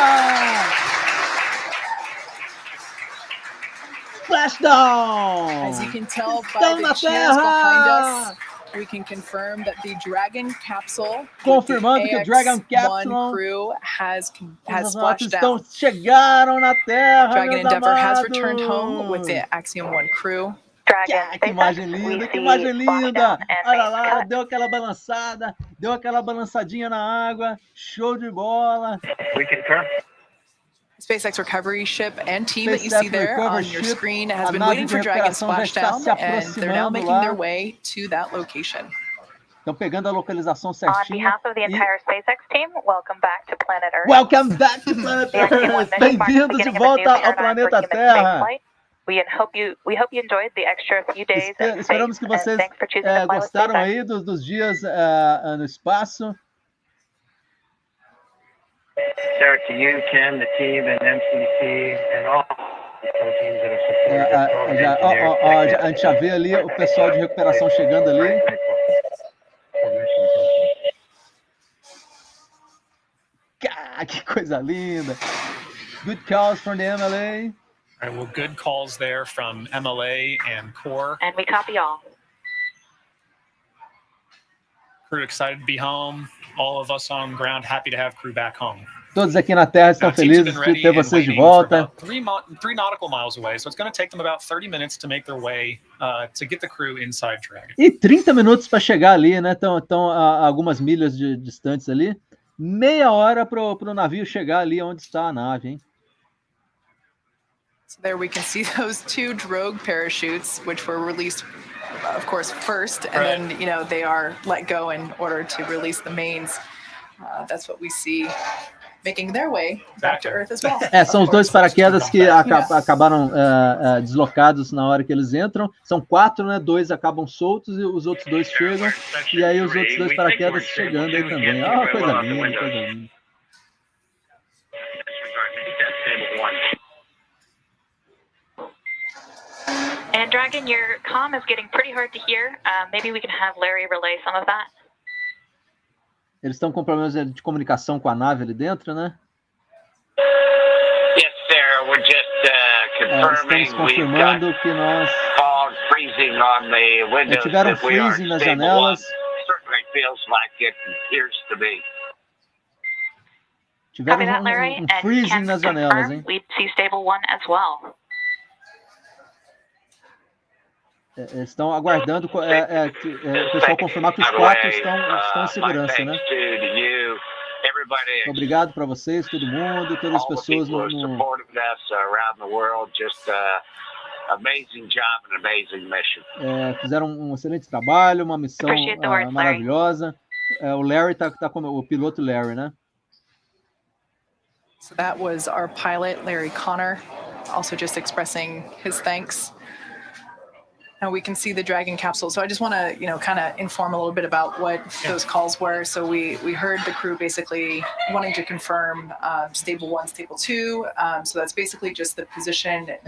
Splashdown! As you can tell by Estão the na cheers behind terra! us, we can confirm that the Dragon capsule, Confirmando with que the o Dragon AX-1 capsule crew has Os splashed astronautas down. chegaram na Terra, Dragon meus Endeavour has amados. returned home with the Axiom-1 crew. Dragon Que imagem SpaceX, linda, we que see imagem linda! splashdown and Olha main lá, cut. deu aquela balançada, deu aquela balançadinha na água, show de bola! We confirm. SpaceX recovery ship and team that you SpaceX see there recovery on your ship, screen has a been nave waiting de for Dragon recuperação já está splashdown, se and they're now aproximando making lá. their way to that location. Estão pegando a localização On certinha. behalf of the entire SpaceX team, welcome back to planet Earth. Welcome back to Planet The Axiom-1 Earth! mission marks the Bem-vindos de beginning of a new volta ao paradigm for planeta human Terra! spaceflight. We hope you enjoyed the extra few days in Esperamos space, que and vocês thanks for choosing to fly with gostaram SpaceX. aí dos dias no espaço. Sarah, to you, Ken, the team, and MCC, and all teams that have supported the program. A gente já vê ali o pessoal de recuperação chegando ali. Que coisa linda! Good calls from the MLA. All right, well, good calls there from MLA and Core. And we copy all. Crew excited to be home. All of us on ground happy to have crew back home. Todos aqui na Terra estão Teams have felizes been de ready ter and vocês de waiting for volta. about three nautical miles away, so it's going to take them about 30 minutes to make their way to get the crew inside Dragon. E 30 minutos para chegar ali, né? Estão a algumas milhas distantes ali. Meia hora para o navio chegar ali onde está a nave, hein? So there we can see those 2 drogue parachutes, which were released, of course, first, and then, they are let go in order to release the mains. That's what we see making their way back to Earth as well. São os dois paraquedas que acabaram deslocados na hora que eles entram. São 4, né? 2 acabam soltos e os outros 2 chegam. E aí os outros 2 paraquedas chegando aí também. Ah, coisa linda, coisa linda. And Dragon, your comm is getting pretty hard to hear. Maybe we can have Larry relay some of that. Eles estão com problemas de comunicação com a nave ali dentro, né? Yes, sir. We're just confirming estamos confirmando que nós tiveram freezing nas janelas. Tiveram um freezing nas janelas, hein? We see stable 1 as well. Eles estão aguardando o pessoal confirmar que os 4 estão em segurança, né? Obrigado para vocês, todo mundo, todas as pessoas fizeram um excelente trabalho, uma missão maravilhosa. O Larry tá como o piloto Larry, né? So that was our pilot, Larry Connor, also just expressing his thanks. Now we can see the Dragon capsule. So I just want to, kind of inform a little bit about what those calls were. So we heard the crew basically wanting to confirm stable 1, stable 2. So that's basically just the position that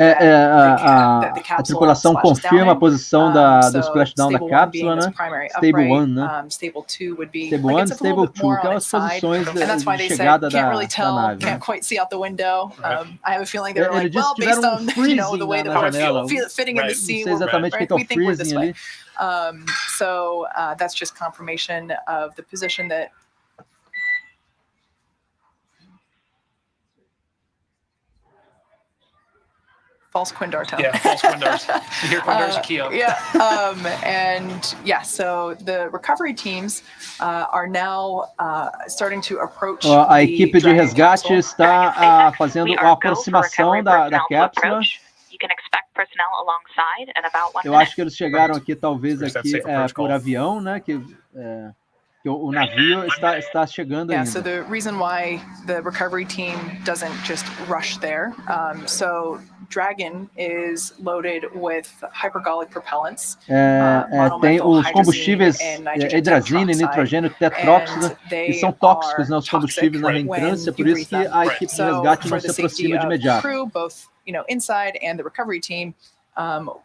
the capsule a tripulação confirma a posição do splashdown da cápsula, né? Stable 1, né? Stable 2 would be stable 1, stable 2, que são as posições de chegada da nave. Can't quite see out the window. I have a feeling they're like, well, based on the way that we're fitting in the sea, we think we're this way. So that's just confirmation of the position that. False Quindar tone. Yeah, false Quindars. You hear Quindars, you key up. So the recovery teams are now starting to approach. A equipe de resgate está fazendo a aproximação da cápsula. Eu acho que eles chegaram aqui, talvez, por avião, né? Que o navio está chegando ainda. So the reason why the recovery team doesn't just rush there, so Dragon is loaded with hypergolic propellants. Tem os combustíveis hidrazina e nitrogênio tetróxido, que são tóxicos, né, os combustíveis na reentrância, por isso que a equipe de resgate não se aproxima de imediato. Inside and the recovery team,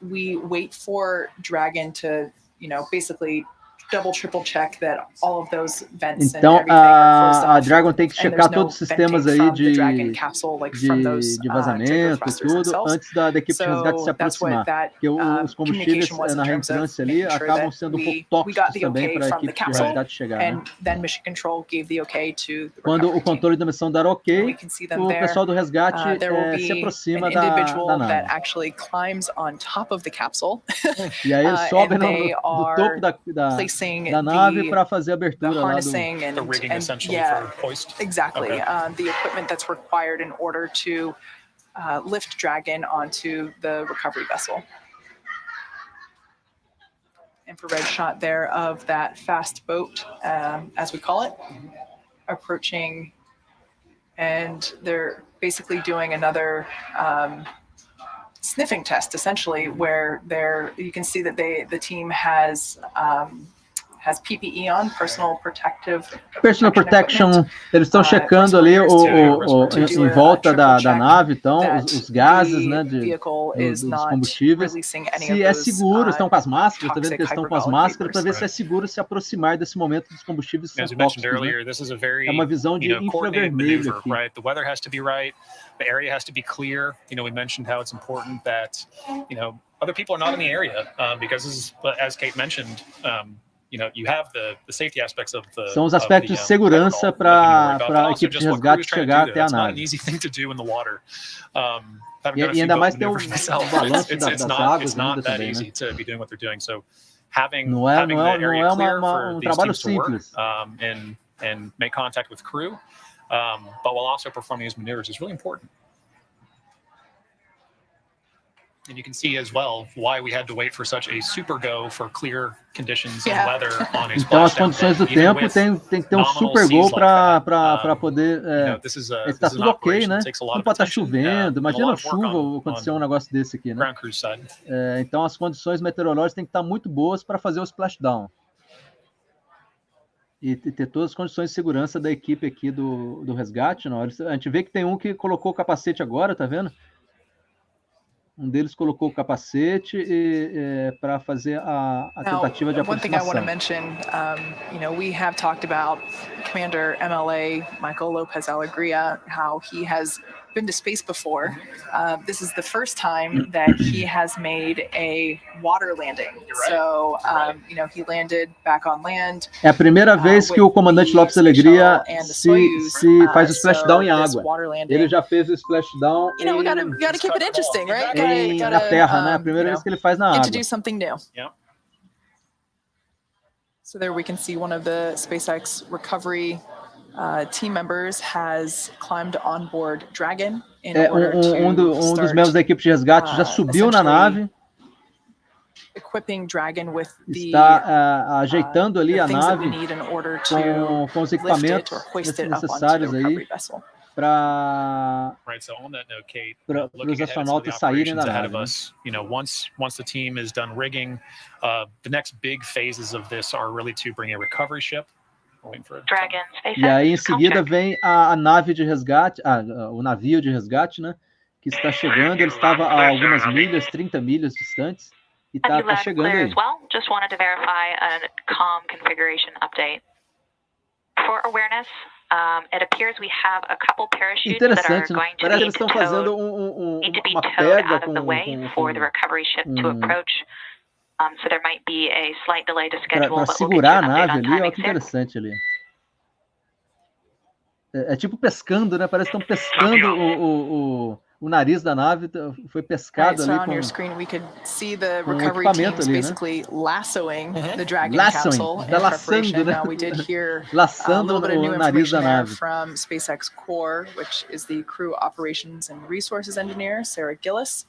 we wait for Dragon to, basically triple check that all of those vents então a Dragon tem que checar todos os sistemas aí de vazamento e tudo antes da equipe de resgate se aproximar, porque os combustíveis na reentrância ali acabam sendo um pouco tóxicos também para a equipe de resgate chegar, né? Quando o controle da missão dar ok, o pessoal do resgate se aproxima da nave. E aí eles sobem no topo da nave para fazer a abertura lá do... The rigging essentially for hoist. Exactly. Okay. The equipment that's required in order to lift Dragon onto the recovery vessel. Infrared shot there of that fast boat, as we call it, approaching, and they're basically doing another sniffing test, essentially, where you can see that the team has PPE on, personal protection. Eles estão checando ali em volta da nave, então, os gases, né, dos combustíveis. Se é seguro, estão com as máscaras, tá vendo que eles estão com as máscaras, para ver se é seguro se aproximar desse momento dos combustíveis que são tóxicos, né? É uma visão de infravermelho aqui. The weather has to be right, the area has to be clear. We mentioned how it's important that, other people are not in the area, because this is, as Kate mentioned, you have the safety aspects of the. São os aspectos de segurança para a equipe de resgate chegar até a nave. E ainda mais tem o balanço das águas ainda também, né? Não é um trabalho simples. And make contact with crew, but while also performing these maneuvers is really important. And you can see as well why we had to wait for such a super go for clear conditions and weather on a Então as splashdown condições do day, tempo even tem with que ter um nominal super gol seas like that. para poder. This is Está tudo an ok, operation né? that takes a lot Não of pode estar attention, chovendo. and a Imagina lot of work chuva acontecer um negócio desse aqui, né? ground crew side. Então as condições meteorológicas têm que estar muito boas para fazer o splashdown. E ter todas as condições de segurança da equipe aqui do resgate. Não. A gente vê que tem um que colocou o capacete agora, tá vendo? Um deles colocou o capacete para fazer a tentativa de one thing I want to aproximação. mention, we have talked about Commander MLA Michael López-Alegría, how he has been to space before. This is the first time that he has made a water landing. So, he landed back on land. É a primeira vez que o comandante López-Alegría se faz o splashdown em água. Ele já fez o splashdown we gotta keep it interesting, right? na Terra, né? A primeira vez que ele faz na água. To do something new. Yeah. So there we can see one of the SpaceX recovery team members has climbed on board Dragon in order to dos membros da equipe de resgate já subiu na nave. Equipping Dragon with está ajeitando ali a nave com os equipamentos necessários aí para os astronautas saírem da nave. Once the team is done rigging, the next big phases of this are really to bring a recovery ship. E aí em seguida vem a nave de resgate, o navio de resgate, né? Que está chegando. Ele estava a algumas milhas, 30 milhas distantes, e está chegando aí. Just wanted to verify a comm configuration update. For awareness, it appears we have a couple parachutes that are going to parece que eles estão fazendo uma pega out of the way for the recovery ship to approach. So there might be a slight delay to schedule, para segurar a nave ali, olha que interessante ali. É tipo pescando, né? Parece que estão pescando o nariz da nave, foi pescado ali com o equipamento ali, né? Lassoing the Dragon capsule in laçando, né? Now we did hear laçando o nariz da nave. From SpaceX Core, which is the crew operations and resources engineer, Sarah Gillis.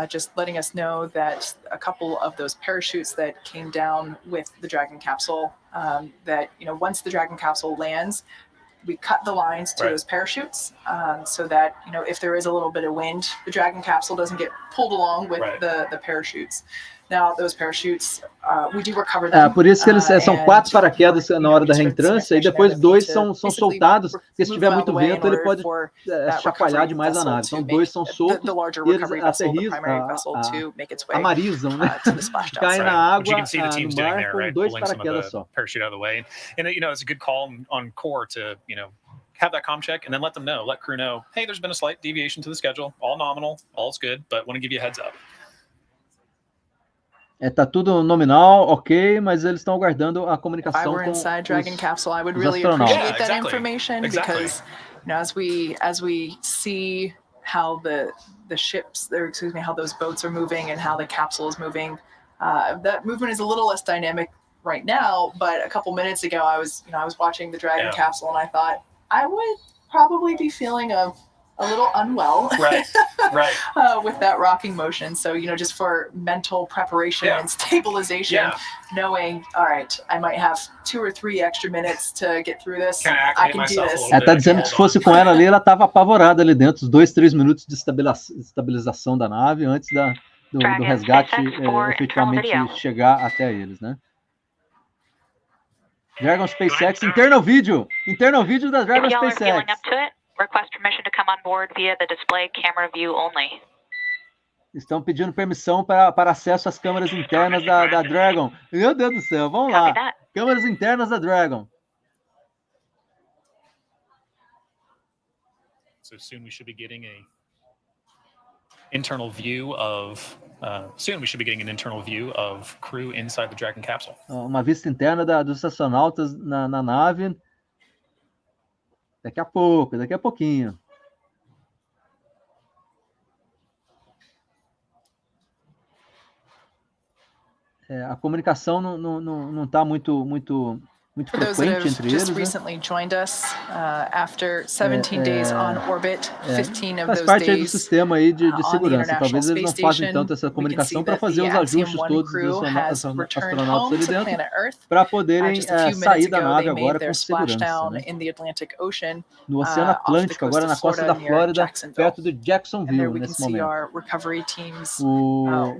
Just letting us know that a couple of those parachutes that came down with the Dragon capsule, that once the Dragon capsule lands, we cut the lines to those parachutes so that if there is a little bit of wind, the Dragon capsule doesn't get pulled along with the parachutes. Now those parachutes, we do recover them. Por isso que eles são 4 paraquedas na hora da reentrância e depois 2 são soltados, porque se tiver muito vento ele pode chacoalhar demais a nave. Então 2 são soltos e eles amarizam, né? Caem na água, no mar, com 2 paraquedas só. Parachute out of the way, and it's a good call on core to have that comm check and then let crew know, hey, there's been a slight deviation to the schedule, all nominal, all's good, but want to give you a heads up. Tá tudo nominal, ok, mas eles estão aguardando a comunicação com os Dragon capsule, I would really appreciate that information because as we see how the ships, how those boats are moving and how the capsule is moving, that movement is a little less dynamic right now. But a couple minutes ago, I was watching the Dragon capsule and I thought I would probably be feeling a little unwell with that rocking motion. So, just for mental preparation and stabilization, knowing, all right, I might have 2 or 3 extra minutes to get through this. I can do this. Tá dizendo que se fosse com ela ali, ela estava apavorada ali dentro, os 2, 3 minutos de estabilização da nave antes do resgate efetivamente chegar até eles, né? Dragon SpaceX, internal video da Dragon SpaceX. Request permission to come on board via the display camera view only. Estão pedindo permissão para acesso às câmeras internas da Dragon. Meu Deus do céu, vamos lá. Câmeras internas da Dragon. So soon we should be getting an internal view of crew inside the Dragon capsule. Uma vista interna dos astronautas na nave. Daqui a pouquinho. A comunicação não está muito muito For those that frequente have entre just eles, né? recently joined us, after 17 days on orbit, 15 of Faz those parte aí do days sistema aí de on the segurança. International Talvez eles não Space façam Station, tanto essa we can see comunicação para that fazer the os ajustes Axiom-1 todos crew dos has returned astronautas home ali to dentro, planet Earth. para poderem Just a few minutes sair da ago, nave they made agora their com segurança, splashdown né? in the Atlantic Ocean, No Oceano off the Atlântico, coast agora of na costa Florida, da near Flórida, Jacksonville. perto de And there Jacksonville, we can nesse see momento. our recovery teams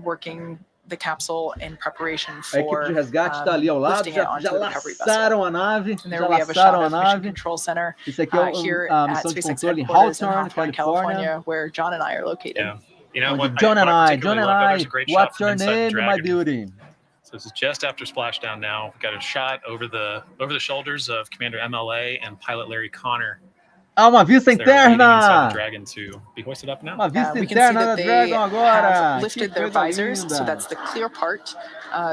working the capsule in preparation A equipe de for resgate está ali ao lado, lifting it onto já the recovery vessel. laçaram a nave, And there já we have a laçaram shot a of Mission nave. Control Center Isso aqui é here a at missão de SpaceX controle em headquarters in Hawthorne, Hawthorne, Califórnia. California, where John and I are located. Yeah. You know, Onde what John I and I, particularly love, there's a great shot what's from your inside the name, my Dragon. beauty? So this is just after splashdown now. We've got a shot over the shoulders of Commander MLA and pilot Larry Connor. Uma vista They're waiting inside interna! the Dragon to be hoisted up now. Uma vista We can see interna da that they Dragon agora! have Que lifted their coisa visors, so linda! that's the clear part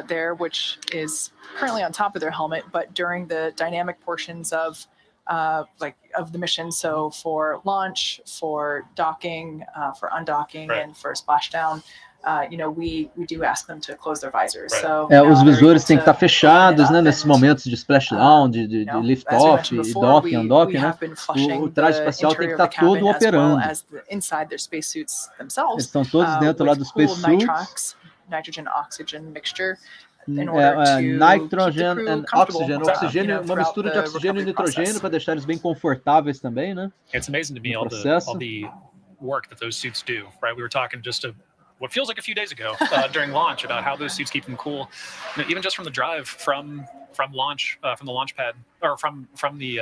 there, which is currently on top of their helmet. But during the dynamic portions of the mission, so for launch, for docking, for undocking, Right. and for splashdown, we do ask them to close their visors. Right. So Os now they're visores able têm que estar to fechados, open né? it up Nesses and, momentos de splashdown, de as we lift-off, mentioned before, docking, we undock, né? have been flushing O traje the espacial tem que interior of estar the cabin todo as well operando. as inside their spacesuits themselves. Eles estão todos dentro lá with dos cooled spacesuits. nitrogen oxygen mixture in order to keep Nitrogen the crew and comfortable, oxigênio, uma throughout mistura de the oxigênio e recovery nitrogênio process. para deixar eles bem confortáveis também, né? It's amazing to me No all processo. the work that those suits do. Right, we were talking just what feels like a few days ago during launch about how those suits keep them cool. Even just from the drive from launch from the launch pad or from the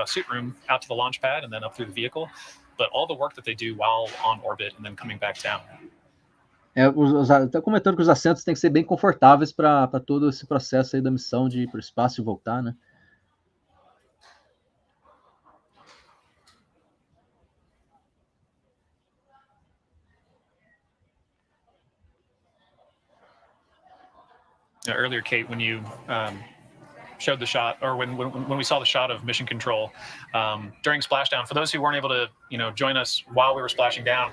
suit room out to the launch pad and then up through the vehicle. But all the work that they do while on orbit and then coming back down. Tá comentando que os assentos têm que ser bem confortáveis para todo esse processo aí da missão de ir para o espaço e voltar, né? Earlier, Kate, when you showed the shot, or when we saw the shot of mission control during splashdown, for those who weren't able to join us while we were splashing down,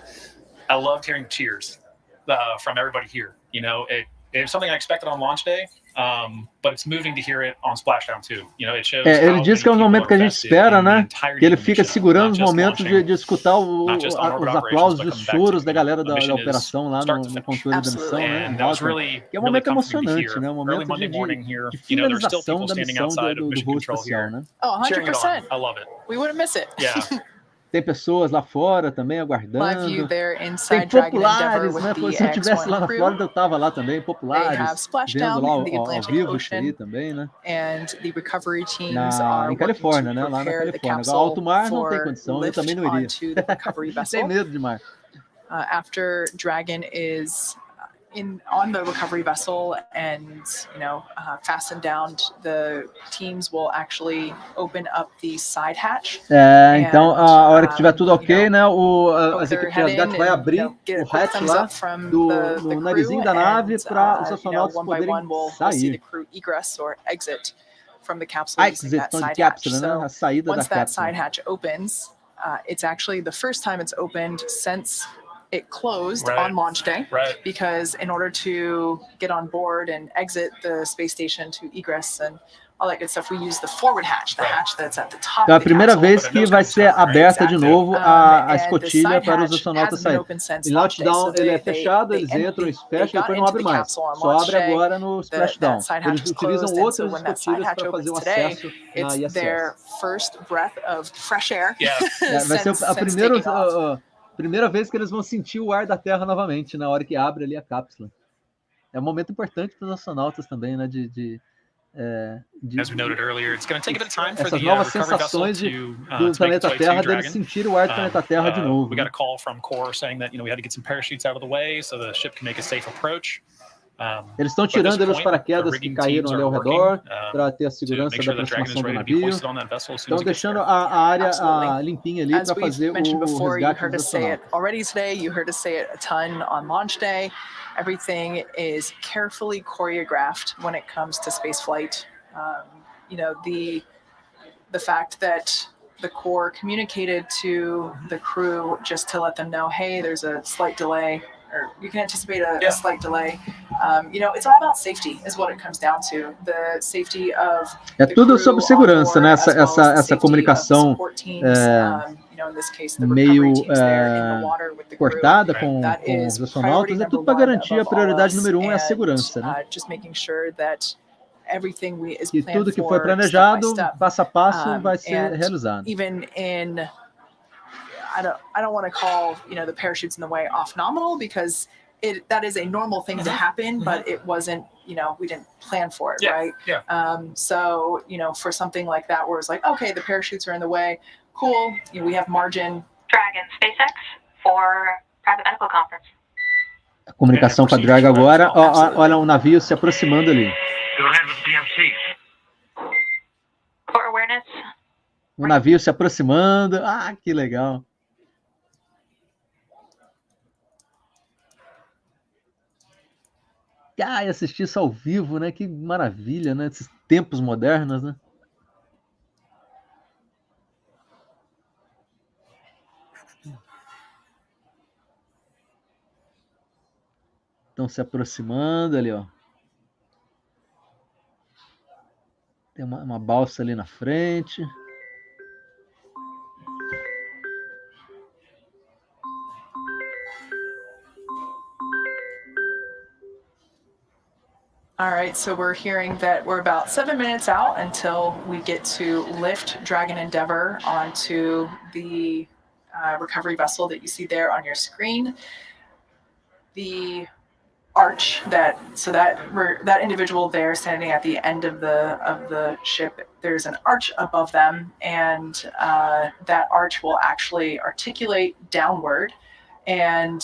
I loved hearing cheers from everybody here. It's something I expected on launch day, but it's moving to hear it on splashdown too. It shows ele diz que é um momento que a gente espera, né? Que ele fica segurando os momentos de escutar os aplausos e os choros da galera da operação lá no controle da missão, né? Que é um momento emocionante, né? Um momento de finalização da missão do voo espacial, né? Oh, 100%. I love it. We wouldn't miss it. Yeah. Tem pessoas lá fora também aguardando. Live view there Tem inside Dragon Endeavour populares, with né? the Se eu estivesse lá na X1 Flórida, crew. eu tava lá também, They have populares, splashdown vendo lá in the ao Atlantic vivo isso aí Ocean, também, né? and the recovery teams are Em Califórnia, né? working to Lá na prepare the Califórnia. Agora, capsule alto mar não tem for condição, eu lift também não iria. onto the recovery Tem vessel. medo de mar. After Dragon is on the recovery vessel and fastened down, the teams will actually open up the side hatch. Então, a hora que tiver tudo ok, né? As equipes de resgate vai abrir o hatch lá do narizinho da nave para os astronautas poderem sair. From the capsule using Exit that from the side capsule, hatch. né? So A saída da once that cápsula. side hatch opens, it's actually the first time it's opened since it closed on launch day. Right. Because in order to get on board and exit the space station to egress and all that good stuff, we use the forward hatch, the hatch that's at the top Então, a of the primeira capsule. vez que vai ser aberta de novo a escotilha And the para os side astronautas hatch hasn't been saírem. open since Em launch day, launchdown so ele é they fechado, eles entram e fecham e got depois não into abre the mais. capsule on Só launch abre day. agora no splashdown. That side hatch Eles is utilizam closed, and outras so when that side escotilhas hatch para fazer o opens today, acesso na it's ISS. their first breath of fresh air. Yeah. Vai ser since a taking off. primeira vez que eles vão sentir o ar da Terra novamente, na hora que abre ali a cápsula. É um momento importante para os astronautas também, né? As we noted earlier, it's going to take a bit of time for essas the novas recovery vessel sensações to do make planeta its way Terra, to deles Dragon. sentir o ar do planeta Terra de novo. We got a call from Core saying that we had to get some parachutes out of the way so the ship can make a safe approach. Eles estão tirando os paraquedas que caíram ali ao redor para ter a segurança da aproximação do navio. Estão deixando a área limpinha ali para fazer o resgate dos astronautas. Already today, you heard us say it a ton on launch day. Everything is carefully choreographed when it comes to space flight. The fact that the Corps communicated to the crew just to let them know, hey, there's a slight delay or you can anticipate a slight delay. It's all about safety, is what it comes down to. The safety of É tudo sobre segurança, né? Essa comunicação meio cortada com os astronautas, é tudo para garantir a prioridade número 1 é a segurança, né? E tudo que foi planejado, passo a passo, vai ser realizado. Even in, I don't want to call the parachutes in the way off nominal, because that is a normal thing to happen, but it wasn't, we didn't plan for it, right? Yeah. So, for something like that, where it's like, okay, the parachutes are in the way, cool, we have margin. Dragon, SpaceX for private medical conference. A comunicação com a Dragon agora, olha o navio se aproximando ali. Go ahead with DMC. For awareness. O navio se aproximando, que legal. E assistir isso ao vivo, né? Que maravilha, né? Esses tempos modernos, né? Estão se aproximando ali, ó. Tem uma balsa ali na frente. All right, so we're hearing that we're about 7 minutes out until we get to lift Dragon Endeavour onto the recovery vessel that you see there on your screen. The arch that individual there standing at the end of the ship, there's an arch above them, and that arch will actually articulate downward, and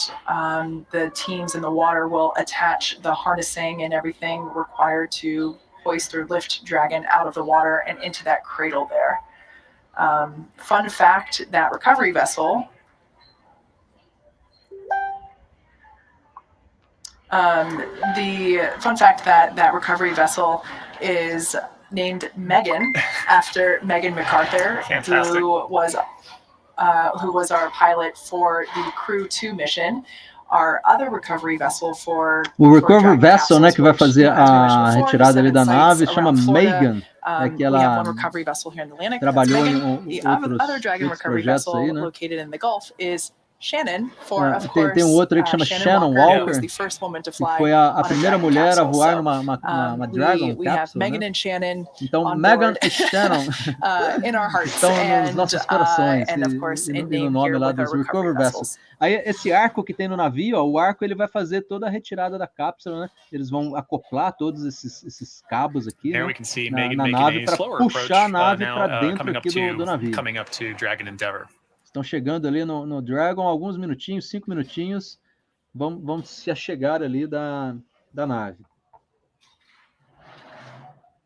the teams in the water will attach the harnessing and everything required to hoist or lift Dragon out of the water and into that cradle there. Fun fact, that recovery vessel, that recovery vessel is named Megan after Megan MacArthur, who was our pilot for the Crew 2 mission. Our other recovery vessel o recovery vessel, né, que vai fazer a retirada ali da nave, chama Megan, que ela trabalhou em outros projetos aí, né? Shannon, for, of course, tem outro aí que chama Shannon Walker, que foi a primeira mulher a voar numa Dragon cápsula, né? Então, Megan e Shannon estão nos nossos corações e no nome lá dos Recovery Vessels. Aí, esse arco que tem no navio, o arco ele vai fazer toda a retirada da cápsula, né? Eles vão acoplar todos esses cabos aqui, né, na nave para puxar a nave para dentro aqui do navio. Estão chegando ali no Dragon, alguns minutinhos, 5 minutinhos, vamos se achegar ali da nave.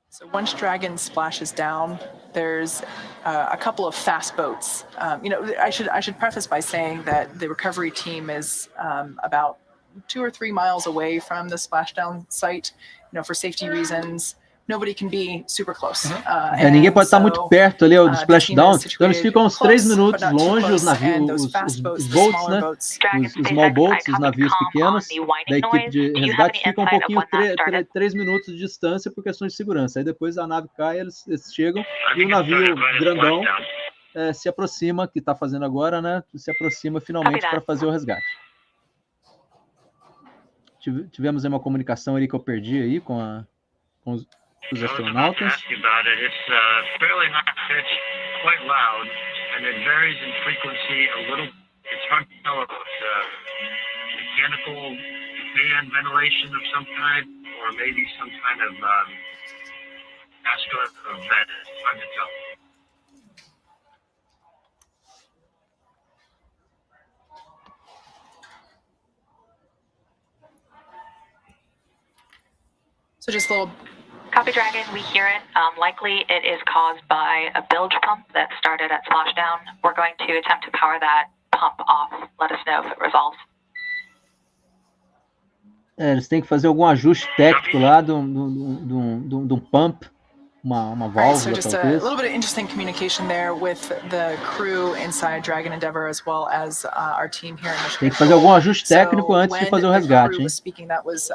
So once Dragon splashes down, there's a couple of fast boats. I should preface by saying that the recovery team is about 2 or 3 miles away from the splashdown site. For safety reasons, nobody can be super close. Ninguém pode estar muito perto ali do splashdown, então eles ficam uns 3 minutos longe, os navios, os boats, né? Os small boats, os navios pequenos da equipe de resgate ficam um pouquinho 3 minutos de distância por questões de segurança. Aí depois a nave cai, eles chegam e o navio grandão se aproxima, que está fazendo agora, né? Se aproxima finalmente para fazer o resgate. Tivemos aí uma comunicação ali que eu perdi aí com os astronautas. It's fairly high pitch, quite loud, and it varies in frequency a little. It's hard to tell if it's mechanical fan ventilation of some kind, or maybe some kind of asteroid event. It's hard to tell. So just a little. Copy, Dragon. We hear it. Likely it is caused by a bilge pump that started at splashdown. We're going to attempt to power that pump off. Let us know if it resolves. Eles têm que fazer algum ajuste técnico lá de um pump uma All right, válvula, so just a talvez. little bit of interesting communication there with the crew inside Dragon Endeavour as well as our team here in Mission Tem que fazer algum ajuste técnico So antes de when fazer o the resgate, crew hein? was speaking, that was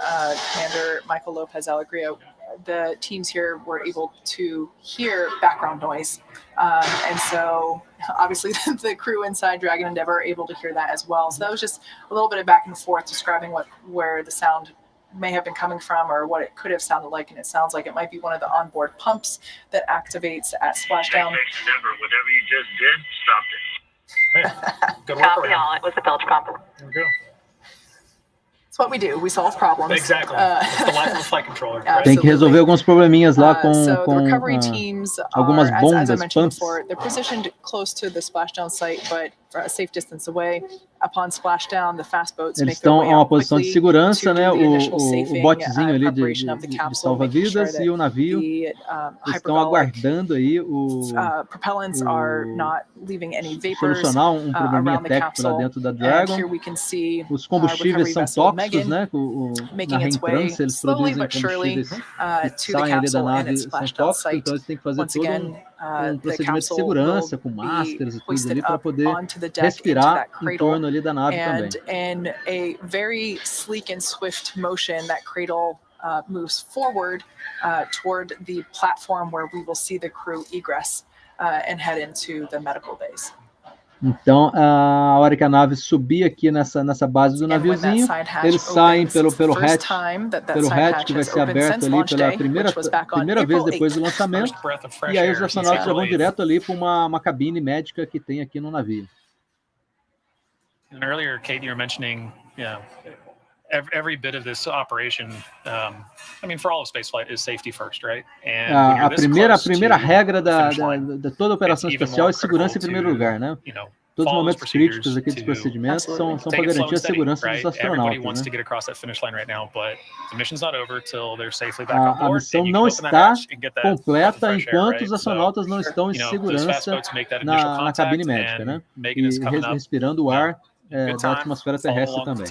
Commander Michael López-Alegría. The teams here were able to hear background noise. And so obviously the crew inside Dragon Endeavour are able to hear that as well. So that was just a little bit of back and forth describing where the sound may have been coming from or what it could have sounded like. And it sounds like it might be one of the onboard pumps that activates at Splashdown. Endeavour, whatever you just did, stopped it. Good work Copy around. all. It was the bilge pump. There we go. It's what we do. We solve problems. Exactly. It's the life of a flight controller. Right? Tem que resolver alguns probleminhas lá com So the recovery teams algumas are, as I bombas, mentioned pumps. before, they're positioned close to the splashdown site, but a safe distance away. Upon splashdown, the fast boats Eles make their estão way em uma out posição de quickly segurança, to né? do the initial O safing, botezinho ali preparation of the de capsule, making sure salva-vidas that e o navio the estão hyperbolic aguardando aí propellants are not leaving any vapors solucionar probleminha around the técnico lá capsule. dentro da And Dragon. here we can see Os combustíveis recovery são vessel tóxicos, Megan né? Na making its way reentrância eles slowly produzem but surely combustíveis que to the saem ali da capsule and nave, its são splashdown tóxicos, site. então eles têm que fazer Once todo again, the procedimento de capsule segurança, will com be máscaras e tudo hoisted ali para up poder onto the deck into respirar that em cradle, torno ali da nave também. and in a very sleek and swift motion, that cradle moves forward toward the platform where we will see the crew egress and head into the medical base. Então, a hora que a nave subir aqui nessa base do naviozinho, eles saem pelo hatch que vai ser aberto ali pela primeira vez depois do lançamento, e aí os astronautas já vão direto ali para uma cabine médica que tem aqui no navio. And earlier, Kate, you were mentioning, every bit of this operation, I mean, for all of spaceflight, is safety first, right? And A primeira regra de toda operação espacial é segurança em primeiro lugar, né? Todos os momentos críticos aqui dos procedimentos são para garantir a segurança dos astronautas, né? A missão não está completa enquanto os astronautas não estão em segurança na cabine médica, né? E respirando o ar da atmosfera terrestre também.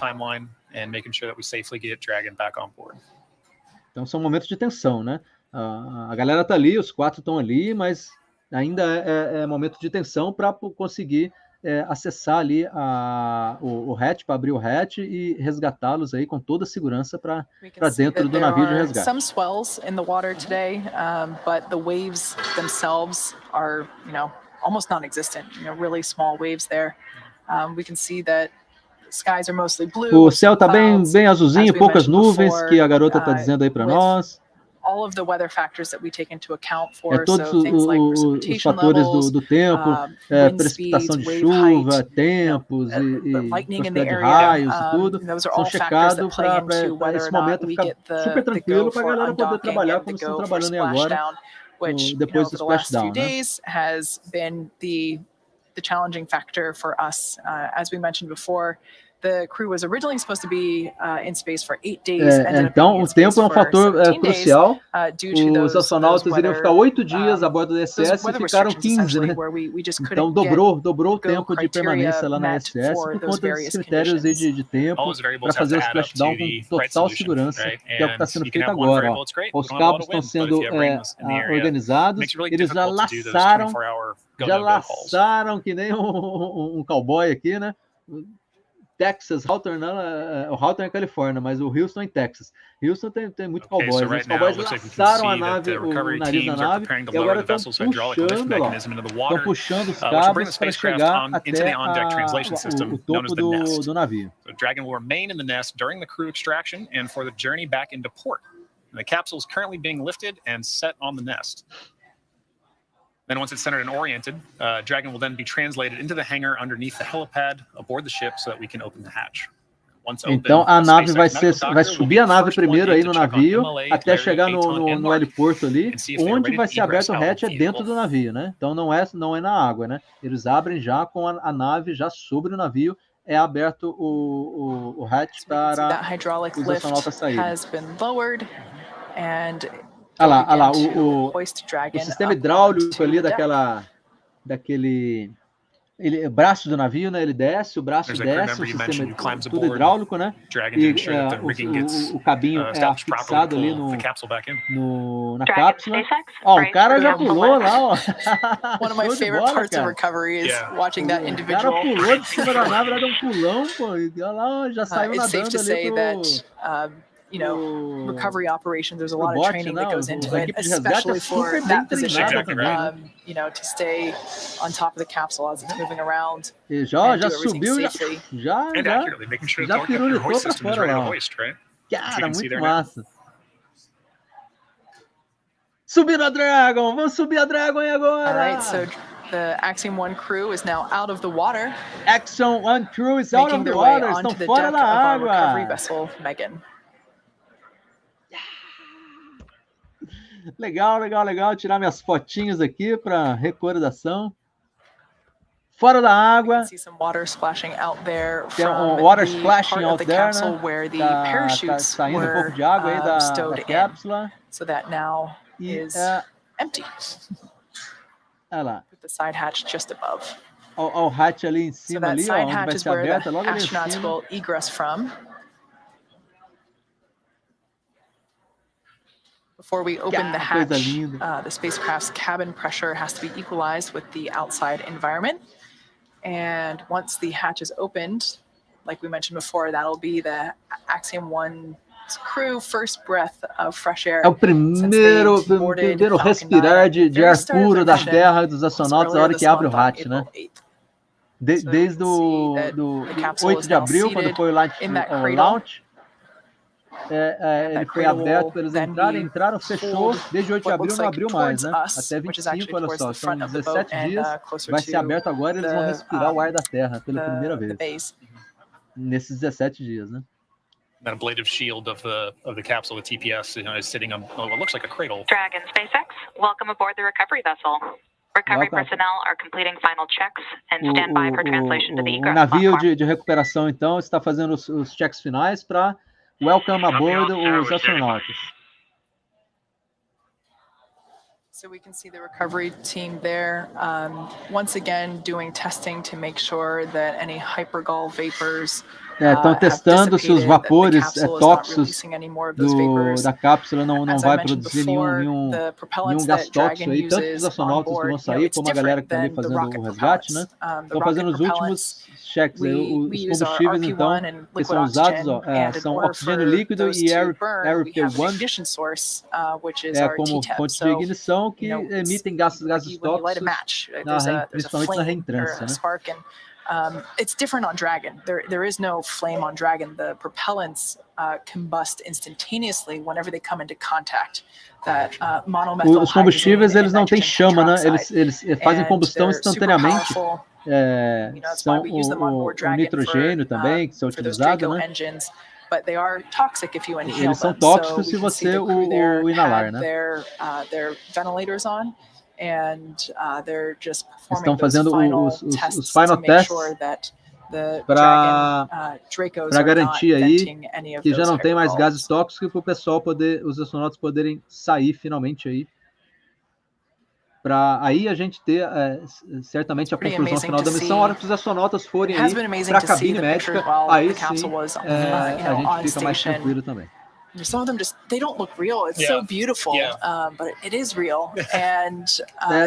Então são momentos de tensão, né? A galera tá ali, os 4 estão ali, mas ainda é momento de tensão para conseguir acessar ali o hatch, para abrir o hatch e resgatá-los aí com toda a segurança para dentro do navio de resgate. Some swells in the water today, but the waves themselves are, almost non-existent. Really small waves there. We can see that skies are mostly blue. O céu está bem azulzinho, poucas nuvens, que a garota está dizendo aí para nós. All of the weather factors that we take into account for, todos so things like os precipitation fatores levels, do tempo, wind precipitação speeds, de wave chuva, height, tempos e lightning in the velocidade de area, raios e tudo, those are são all factors that checados play para into whether esse or not momento we ficar get super the tranquilo go para a for galera poder undocking trabalhar and como the estão go for trabalhando aí agora, splashdown, which depois do over the last few splashdown, né? days has been the challenging factor for us. As we mentioned before, the crew was originally supposed to be in space for 8 days. Então, o tempo é um fator crucial. Os astronautas iriam ficar 8 dias a bordo da ISS e ficaram 15, né? Então, dobrou o tempo de permanência lá na ISS por conta desses critérios aí de tempo para fazer o splashdown com total segurança, que é o que está sendo feito agora. Ó. Os cabos estão sendo organizados, eles já laçaram que nem um cowboy aqui, né? Texas, Hawthorne, o Hawthorne é Califórnia, mas o Houston é em Texas. Houston tem muito cowboys. So Os cowboys laçaram a nave, o nariz da nave, e agora estão puxando os cabos para chegar até o topo do navio. So Dragon will remain in the nest during the crew extraction and for the journey back into port. And the capsule is currently being lifted and set on the nest. Then once it's centered and oriented, Dragon will then be translated into the hangar underneath the helipad aboard the ship so that we can open the hatch. Então a nave vai subir a nave primeiro aí no navio até chegar no heliporto ali, onde vai ser aberto o hatch dentro do navio, né? Então não é na água, né? Eles abrem já com a nave já sobre o navio, é aberto o hatch para os astronautas saírem. Olha lá, o sistema hidráulico ali daquele Ele, braço do navio, né? Ele desce, o braço There's a crew desce, o member you mentioned sistema who climbs tudo aboard hidráulico, né? Dragon to E ensure that the rigging gets o cabinho é established properly afixado to ali pull the capsule back in. na Dragon cápsula. SpaceX, Ó, o brace cara for já vehicle pulou lift. lá, ó. One of my Show de favorite bola, parts of cara. recovery is Yeah. watching that O cara individual. pulou de cima da nave, lá deu um pulão, pô. E olha lá, já saiu It's safe nadando to say ali that you know, pro recovery operations, there's a pro lot of bote, training né? that goes into A it, equipe de resgate é especially for super bem that position. treinada também, né? You know, to stay on top of the capsule as it's moving around. E já and do everything subiu, safely. And accurately, making sure já that the pirulitou hoist pra system is fora ready to lá, ó. hoist, right? Cara, can see muito there now. massa. Subindo a Dragon! Vamos subir a Dragon aí agora! All right, so the Axiom-1 crew is now out of the water, Axiom-1 crew is out making of the their way water! Estão onto the fora deck da of our recovery água! vessel, Megan. Legal, legal, legal. Tirar minhas fotinhas aqui para recordação. Fora da You água. can see some water splashing out there Tem from water the splashing part out of the there, capsule né? where the Tá parachutes saindo um were pouco de água aí da stowed in. cápsula. So that now E is empty. olha lá. With the side hatch just above. Olha o hatch ali em So cima, that ali, ó, side onde vai hatch is ser where aberta, the logo ali em astronauts cima. will egress from. Before we open the hatch, coisa linda. the spacecraft's cabin pressure has to be equalized with the outside environment. And once the hatch is opened, like we mentioned before, that'll be the Axiom-1 crew first breath of fresh air. É o primeiro respirar de ar puro da Terra e dos astronautas na hora que abre o hatch, né? Desde o 8 de abril, quando foi o launch, ele foi aberto para eles entraram, fechou, desde 8 de abril não abriu mais, né? Até 25, olha só, são 17 dias, vai ser aberto agora e eles vão respirar o ar da Terra pela primeira vez. Nesses 17 dias, né? That ablative shield of the capsule, the TPS, is sitting on what looks like a cradle. Dragon SpaceX, welcome aboard the recovery vessel. Recovery personnel are completing final checks and stand by for translation to the egress platform. O navio de recuperação, então, está fazendo os checks finais para welcome aboard os astronautas. So we can see the recovery team there, once again doing testing to make sure that any hypergol vapors estão testando se os vapores tóxicos da cápsula não vai produzir nenhum gás tóxico aí, tanto os astronautas que vão sair, como a galera que está ali fazendo o resgate, né? Estão fazendo os últimos checks aí, os combustíveis, então, que são usados, ó, são oxigênio líquido e RP1, como fonte de ignição que emitem gases tóxicos, principalmente na reentrância, né? It's different on Dragon. There is no flame on Dragon. The propellants combust instantaneously whenever they come into contact. Os combustíveis, eles não têm chama, né? Eles fazem combustão instantaneamente. São o nitrogênio também, que são utilizados, né? Eles são tóxicos se você o inalar, né? Their ventilators on. And they're just estão fazendo os final tests para garantir aí que já não tem mais gases tóxicos para o pessoal os astronautas poderem sair finalmente aí. Para aí a gente ter certamente a conclusão final da missão, a hora que os astronautas forem aí para a cabine médica, aí sim a gente fica mais tranquilo também. Some of them they don't look real. It's so beautiful, but it is real. And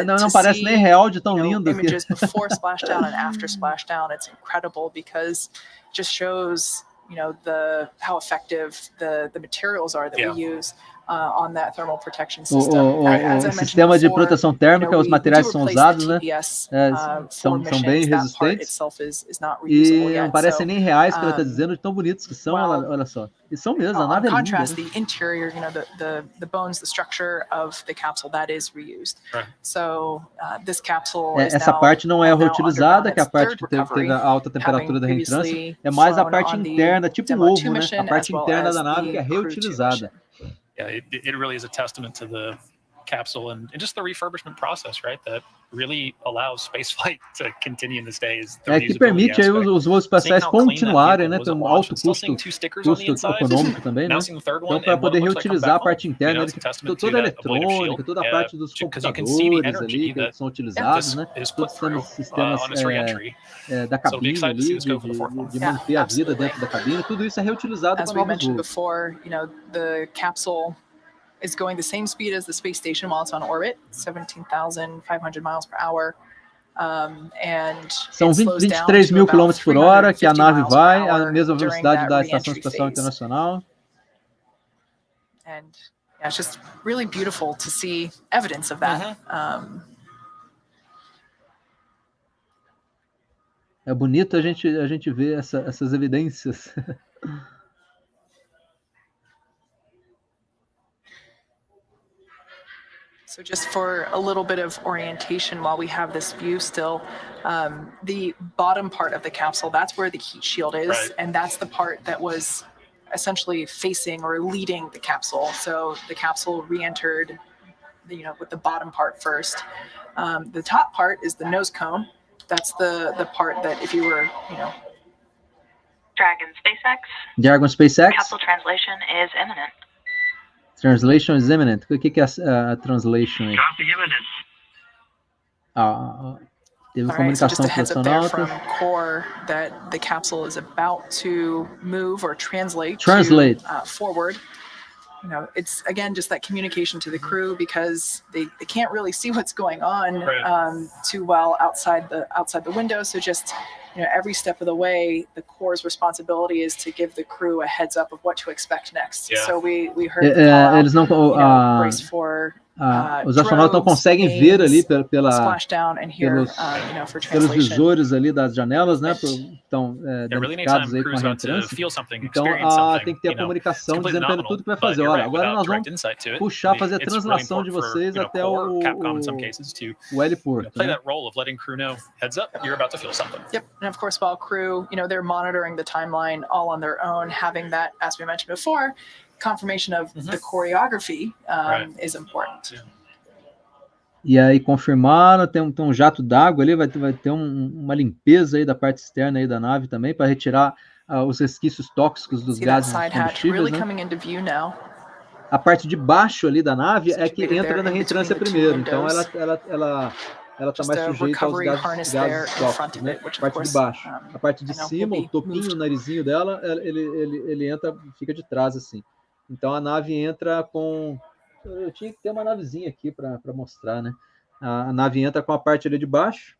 não parece nem real de tão lindo. Images before splashdown and after splashdown, it's incredible because it just shows, how effective the materials are that we use on that thermal protection system. O sistema de proteção térmica, os materiais que são usados, né, são bem resistentes e não parecem nem reais, que ela está dizendo, de tão bonitos que são, olha só. E são mesmo, nada é lindo. Contrast, the interior, the bones, the structure of the capsule, that is reused. So this capsule is essa parte não é reutilizada, que é a parte que teve a alta temperatura da reentrância, é mais a parte interna, tipo um ovo, né? A parte interna da nave que é reutilizada. Yeah, it really is a testament to the capsule and just the refurbishment process, right? That really allows spaceflight to continue in this day. Is the que permite aí os voos espaciais continuarem, né? Tem um alto custo econômico também, né? Então, para poder reutilizar a parte interna, toda a eletrônica, toda a parte dos computadores ali que são utilizados, né? Todos os sistemas da cabine ali, de manter a vida dentro da cabine, tudo isso é reutilizado para novos voos. Before, the capsule is going the same speed as the space station while it's on orbit, 17,500 miles per hour. São 23 mil quilômetros por hora que a nave vai, a mesma velocidade da Estação Espacial Internacional. And it's just really beautiful to see evidence of that. É bonito a gente ver essas evidências. So just for a little bit of orientation while we have this view still, the bottom part of the capsule, that's where the heat shield is, right. And that's the part that was essentially facing or leading the capsule. So the capsule re-entered, with the bottom part first. The top part is the nose cone. That's the part that if you were, Dragon SpaceX. Dragon SpaceX. Capsule translation is imminent. Translation is imminent. O que é a translation aí? Teve comunicação com os astronautas. From core that the capsule is about to move or translate. Forward. It's again just that communication to the crew because they can't really see what's going on too well outside the window. So just every step of the way, the core's responsibility is to give the crew a heads up of what to expect next. Yeah. So we heard eles não brace for os astronautas não conseguem ver ali pelos visores ali das janelas, né? Estão danificados aí com a reentrância. Então tem que ter a comunicação dizendo para ele tudo que vai fazer. Olha, agora nós vamos puxar, fazer a translação de vocês até o heliporto. Play that role of letting crew know, heads up, you're about to feel something. Yep, and of course, while crew, they're monitoring the timeline all on their own, having that, as we mentioned before, confirmation of the choreography is important. Yeah. E aí confirmaram, tem um jato d'água ali, vai ter uma limpeza aí da parte externa aí da nave também para retirar os resquícios tóxicos dos gases combustíveis, né? A parte de baixo ali da nave é que entra na reentrância primeiro, então ela está mais sujeita aos gases tóxicos, né? A parte de baixo. A parte de cima, o topinho, o narizinho dela, ele entra, fica de trás assim. Então a nave entra com... Eu tinha que ter uma navezinha aqui para mostrar, né? A nave entra com a parte ali de baixo,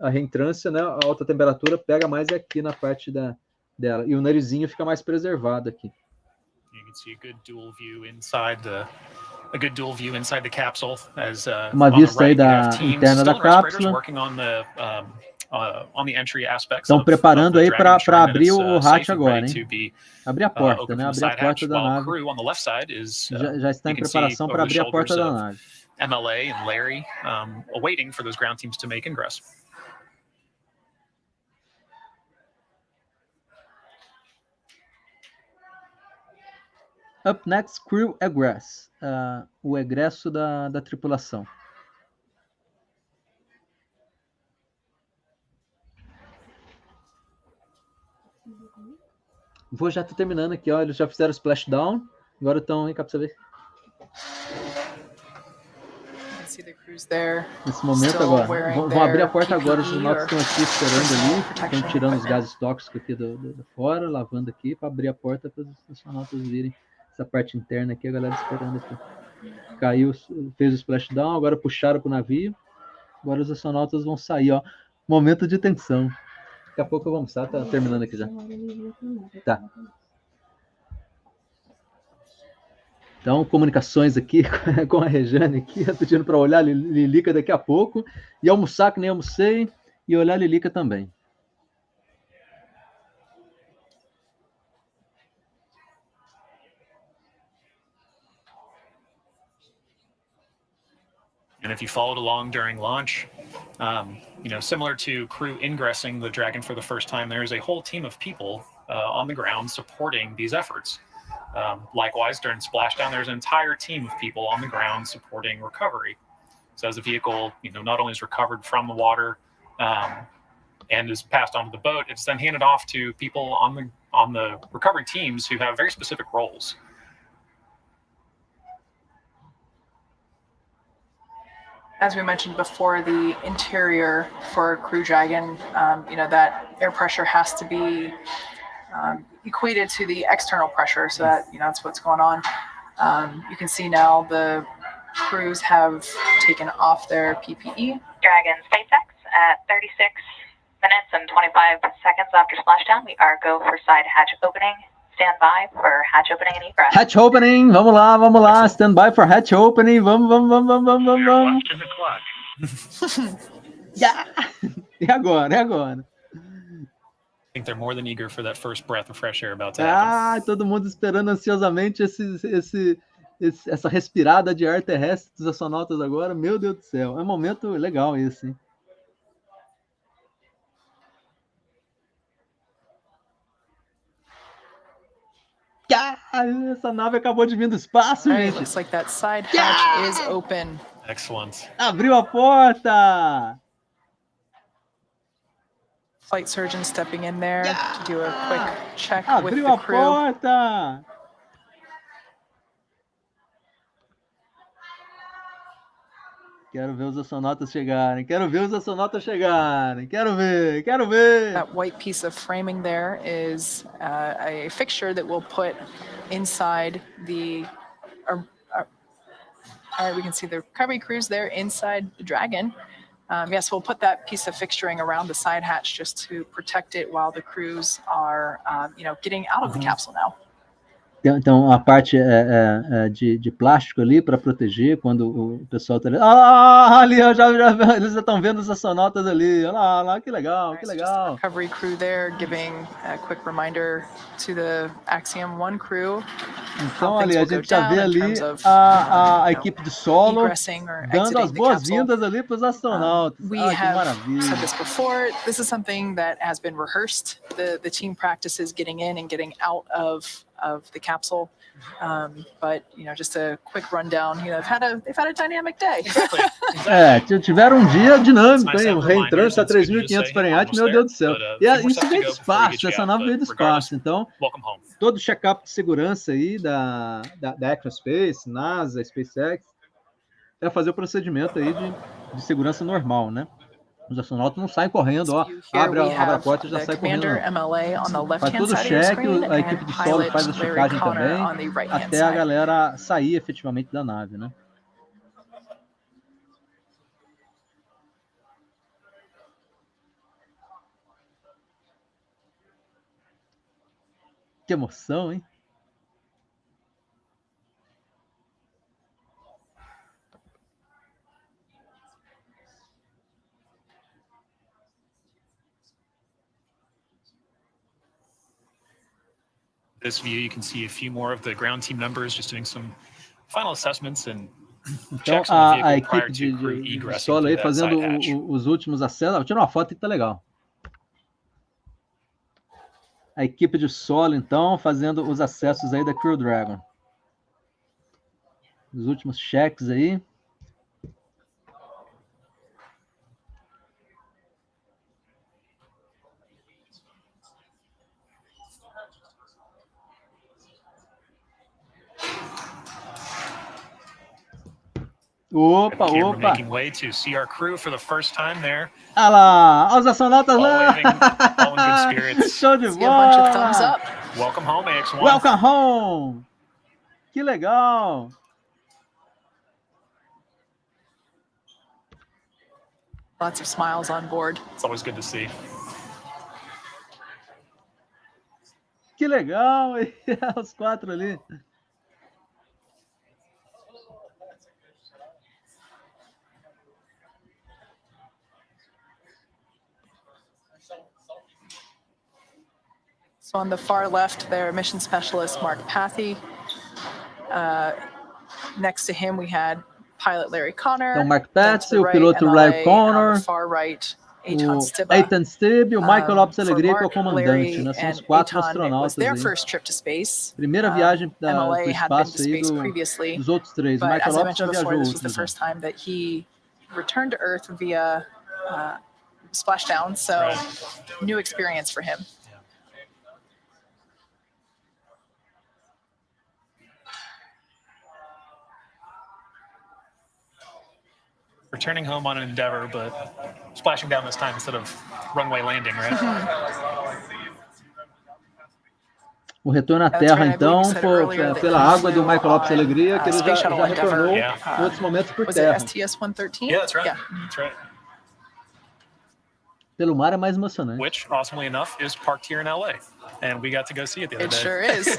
a reentrância, né? A alta temperatura pega mais aqui na parte dela. E o narizinho fica mais preservado aqui. You can see a good dual view inside the capsule as uma vista aí interna da cápsula. Estão preparando aí para abrir o hatch agora, hein? Abrir a porta, né? Abrir a porta da nave. Já está em preparação para abrir a porta da nave. MLA and Larry awaiting for those ground teams to make ingress. Up next, crew egress, o egresso da tripulação. Vou já terminando aqui, ó. Eles já fizeram o splashdown, agora estão em cápsula B. Nesse momento agora, vão abrir a porta agora. Os astronautas estão aqui esperando ali, estão tirando os gases tóxicos aqui do fora, lavando aqui para abrir a porta para os astronautas virem. Essa parte interna aqui, a galera esperando aqui. Caiu, fez o splashdown, agora puxaram para o navio. Agora os astronautas vão sair, ó. Momento de tensão. Daqui a pouco eu vou almoçar, tá terminando aqui já. Tá. Então, comunicações aqui com a Rejane aqui, pedindo para olhar a Lilica daqui a pouco. E almoçar, que nem almocei, e olhar a Lilica também. And if you followed along during launch, similar to crew ingressing the Dragon for the first time, there is a whole team of people on the ground supporting these efforts. Likewise, during splashdown, there's an entire team of people on the ground supporting recovery. So as the vehicle, not only is recovered from the water and is passed onto the boat, it's then handed off to people on the recovery teams who have very specific roles. As we mentioned before, the interior for Crew Dragon, that air pressure has to be equated to the external pressure, so that that's what's going on. You can see now the crews have taken off their PPE. Dragon SpaceX at 36 minutes and 25 seconds after splashdown. We are go for side hatch opening. Stand by for hatch opening and egress. Hatch opening, vamos lá. Stand by for hatch opening. Vamos. Watch the clock. Yeah. É agora. I think they're more than eager for that first breath of fresh air about to happen. Todo mundo esperando ansiosamente essa respirada de ar terrestre dos astronautas agora. Meu Deus do céu, é um momento legal esse, hein? Essa nave acabou de vir do espaço, gente. Looks like that side hatch is open. Excellent. Abriu a porta. Flight surgeon stepping in there to do a quick check with Abriu the a crew. porta. Quero ver os astronautas chegarem. Quero ver. That white piece of framing there is a fixture that we'll put inside the. We can see the recovery crews there inside the Dragon. Yes, we'll put that piece of fixturing around the side hatch just to protect it while the crews are, getting out of the capsule now. Então, a parte de plástico ali para proteger quando o pessoal está ali. Ali, eles já estão vendo os astronautas ali. Olha lá, que legal. Recovery crew there giving a quick reminder to the Axiom-1 crew. Então, ali, a gente já vê ali a equipe de solo dando as boas-vindas ali para os astronautas. We que have maravilha. said this before. This is something that has been rehearsed. The team practices getting in and getting out of the capsule, but just a quick rundown. They've had a dynamic day. Tiveram dia dinâmico, hein? O reentrante está a 3.500 Fahrenheit, meu Deus do céu. E isso veio do espaço, essa nave veio do espaço. Então, todo o check-up de segurança aí da Axiom Space, NASA, SpaceX, é fazer o procedimento aí de segurança normal, né? Os astronautas não saem correndo, abre a porta e já sai correndo. Faz todo o cheque, a equipe de solo faz a checagem também, até a galera sair efetivamente da nave, né? Que emoção, hein? This view, you can see a few more of the ground team members just doing some final assessments and então, checks on the a vehicle prior equipe to crew de egressing solo aí through that fazendo side hatch. os últimos acessos. Vou tirar uma foto que tá legal. A equipe de solo, então, fazendo os acessos aí da Crew Dragon. Os últimos cheques aí. Opa! Making way to see our crew for the first time there. Olha lá, os astronautas lá. All in good spirits. Show de See a bunch of thumbs bola. up. Welcome home, Axiom-1. Welcome home. Que legal. Lots of smiles on board. It's always good to see. Que legal. Os quatro ali. So on the far left there, mission specialist Mark Pathy. Next to him, we had pilot Larry Connor. Então, Mark Then to Pathy, the o right, piloto MLA, Larry and on Connor. the far right, Eitan o Stibbe. Eitan Stibbe, o Michael For López-Alegria, que é o Mark, comandante, Larry, né? São os and 4 Eitan, it was astronautas their aí. first trip to space. Primeira viagem MLA pro had been to espaço aí space previously, dos outros 3. O but Michael as I Lopes já mentioned before, viajou this was the outros, né? first time that he returned to Earth via splashdown, so new experience for him. Returning home on an Endeavour, but splashing down this time instead of runway landing, right? O retorno à Terra, então, pela água do Michael López-Alegria, que ele já retornou em outros momentos por terra. Was it STS-113? Yeah, that's right. That's right. Pelo mar é mais emocionante. Which, awesomely enough, is parked here in LA, and we got to go see it the other day. It sure is.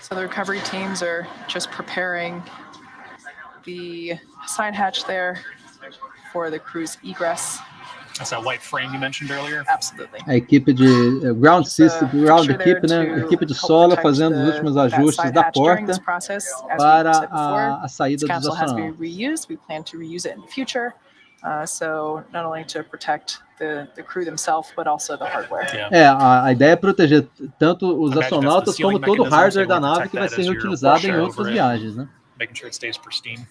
So the recovery teams are just preparing the side hatch there for the crew's egress. That's that white frame you mentioned earlier? Absolutely. A equipe de ground system, ground equipe, né? Equipe de solo fazendo os últimos ajustes da porta para a saída dos astronautas. We plan to reuse it in the future. So not only to protect the crew themselves, but also the hardware. A ideia é proteger tanto os astronautas como todo o hardware da nave que vai ser reutilizado em outras viagens, né? Making sure it stays pristine.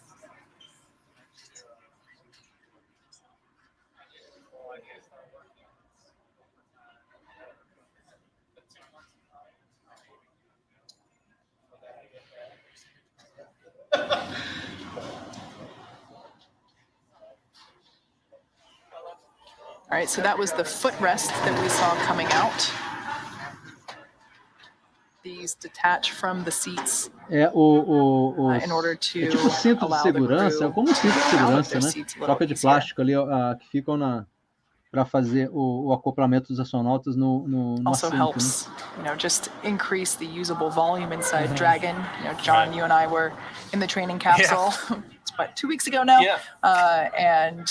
All right, so that was the footrest that we saw coming out. These detach from the seats in order to é tipo cinto de segurança, é como um cinto de segurança, né? Troca de plástico ali que ficam para fazer o acoplamento dos astronautas no also assento, helps, né? Just increase the usable volume inside Dragon. John, you and I were in the training capsule. It's about 2 weeks ago now, and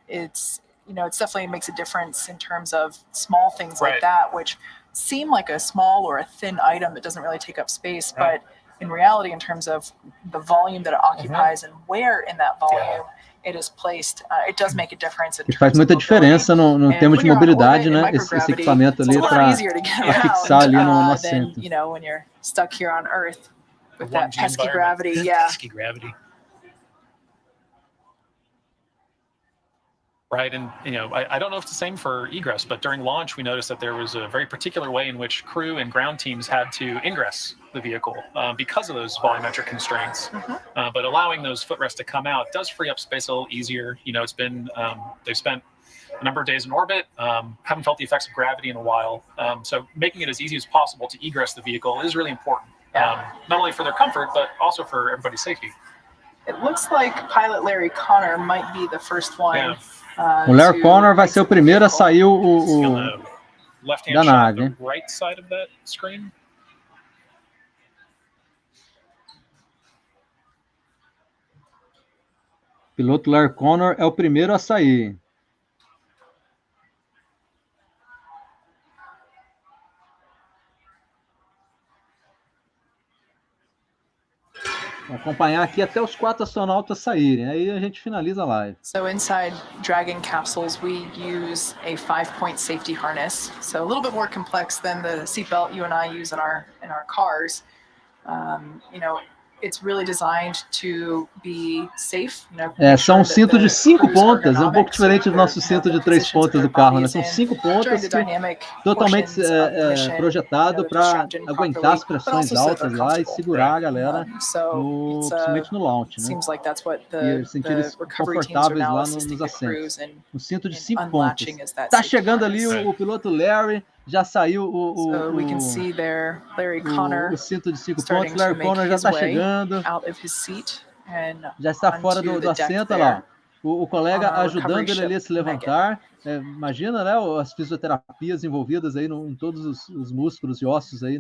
it's it definitely makes a difference in terms of small things like that, which seem like a small or a thin item that doesn't really take up space, but in reality, in terms of the volume that it occupies and where in that volume it is placed, it does make a difference. Que faz muita diferença no termo de mobilidade, né? Esse equipamento ali para fixar ali no assento. When you're stuck here on Earth with that pesky gravity, pesky gravity. Right, and I don't know if it's the same for egress, but during launch we noticed that there was a very particular way in which crew and ground teams had to ingress the vehicle because of those volumetric constraints. But allowing those footrests to come out does free up space a little easier. It's been they've spent a number of days in orbit, haven't felt the effects of gravity in a while. So making it as easy as possible to egress the vehicle is really important, not only for their comfort but also for everybody's safety. It looks like pilot Larry Connor might be the first one. O Larry Connor vai ser o primeiro a sair da nave. Right side of that screen. O piloto Larry Connor é o primeiro a sair. Vou acompanhar aqui até os 4 astronautas saírem. Aí a gente finaliza a live. So inside Dragon capsules, we use a 5-point safety harness. So a little bit more complex than the seatbelt you and I use in our cars. It's really designed to be safe. São um cinto de 5 pontas, é um pouco diferente do nosso cinto de 3 pontas do carro, né? São 5 pontas totalmente projetado para aguentar as pressões altas lá e segurar a galera, principalmente no launch, né? E sentir eles confortáveis lá nos assentos. Um cinto de 5 pontas. Tá chegando ali o piloto Larry. Já saiu o cinto de 5 pontos. Larry Connor já está chegando. Já está fora do assento, olha lá. O colega ajudando ele ali a se levantar. Imagina, né, as fisioterapias envolvidas aí em todos os músculos e ossos aí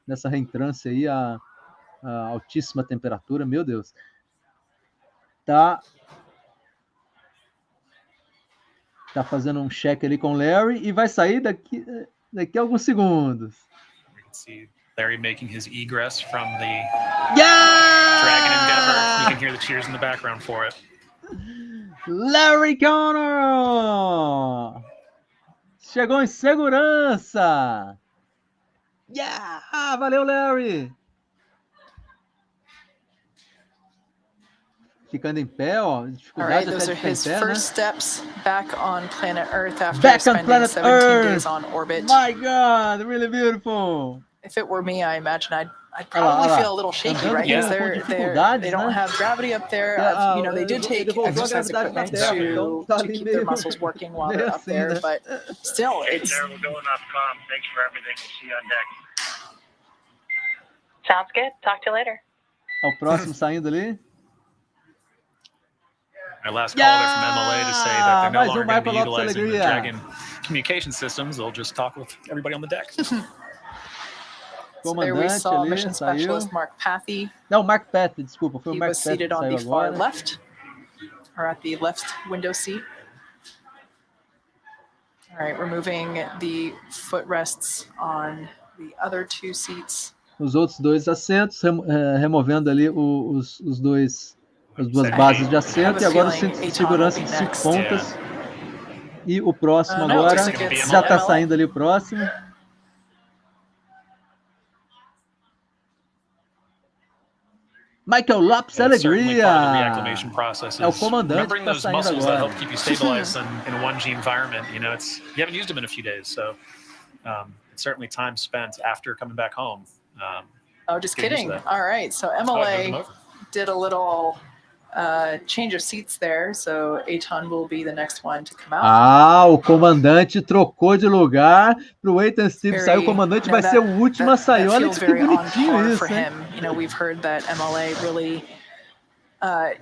nessa reentrância aí a altíssima temperatura. Meu Deus. Tá fazendo um check ali com o Larry e vai sair daqui a alguns segundos. Larry making his egress from the Yeah! Dragon Endeavour. You can hear the cheers in the background for it. Larry Connor! Chegou em segurança! Yeah! Valeu, Larry! Ficando em pé, ó. All Dificuldade right, até those de are ficar em his pé, first né? steps back on planet Earth after Back on spending planet 17 days Earth! on orbit. My God, really beautiful! If it were me, I imagine I'd Olha probably lá. feel a little shaky, Andando right? com Because dificuldades, they don't né? have gravity up there. É, You know, they did take ele voltou a exercise gravidade na equipment Terra, então tá to ali keep their meio, muscles working while meio they're up assim, there, né? but still, Hey, it's Sarah, we're going off comm. Thanks for everything. We'll see you on deck. Sounds good. Talk to you later. Ó, o próximo saindo ali. My last call there from MLA to say that they're no Mais longer going to be Michael utilizing the López-Alegría. Dragon communication systems. They'll just talk with everybody on the deck. so there we Comandante saw ali, mission saiu. specialist Mark Pathy. Não, Mark Patty, desculpa, foi o He Mark was Patty seated que on saiu the far agora. left, or at the left window seat. All right, removing the footrests on the other two seats. Os outros dois assentos, removendo ali as duas bases de assento, e agora o cinto de segurança de 5 pontas. E o próximo agora, já está saindo ali o próximo. Michael López-Alegría. É o comandante que está saindo agora. Help keep you stabilized in a 1G environment. You know, you haven't used them in a few days, so it's certainly time spent after coming back home. Oh, just kidding. All right, so MLA did a little change of seats there, so Eitan will be the next one to come out. Ah, o comandante trocou de lugar para o Eitan Steve sair. O comandante vai ser o último a sair. Olha que bonitinho isso, hein? You know, we've heard that MLA really tá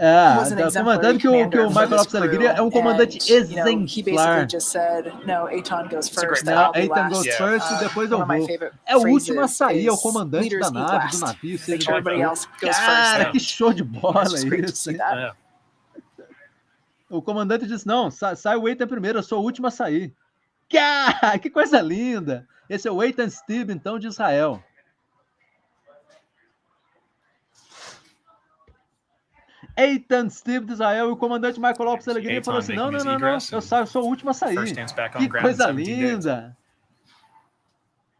comentando que o Michael López-Alegría é um comandante exemplar. He basically just said, no, Eitan goes first, Não, Eitan goes first e depois eu vou. É o último a sair, é o comandante da nave, do navio, seja o que for. Cara, que show de bola isso, hein? O comandante disse, não, sai o Eitan primeiro, eu sou o último a sair. Que coisa linda! Esse é o Eitan Steve, então, de Israel. Eitan Steve de Israel e o comandante Michael López-Alegría falou assim, não, eu sou o último a sair. Que coisa linda!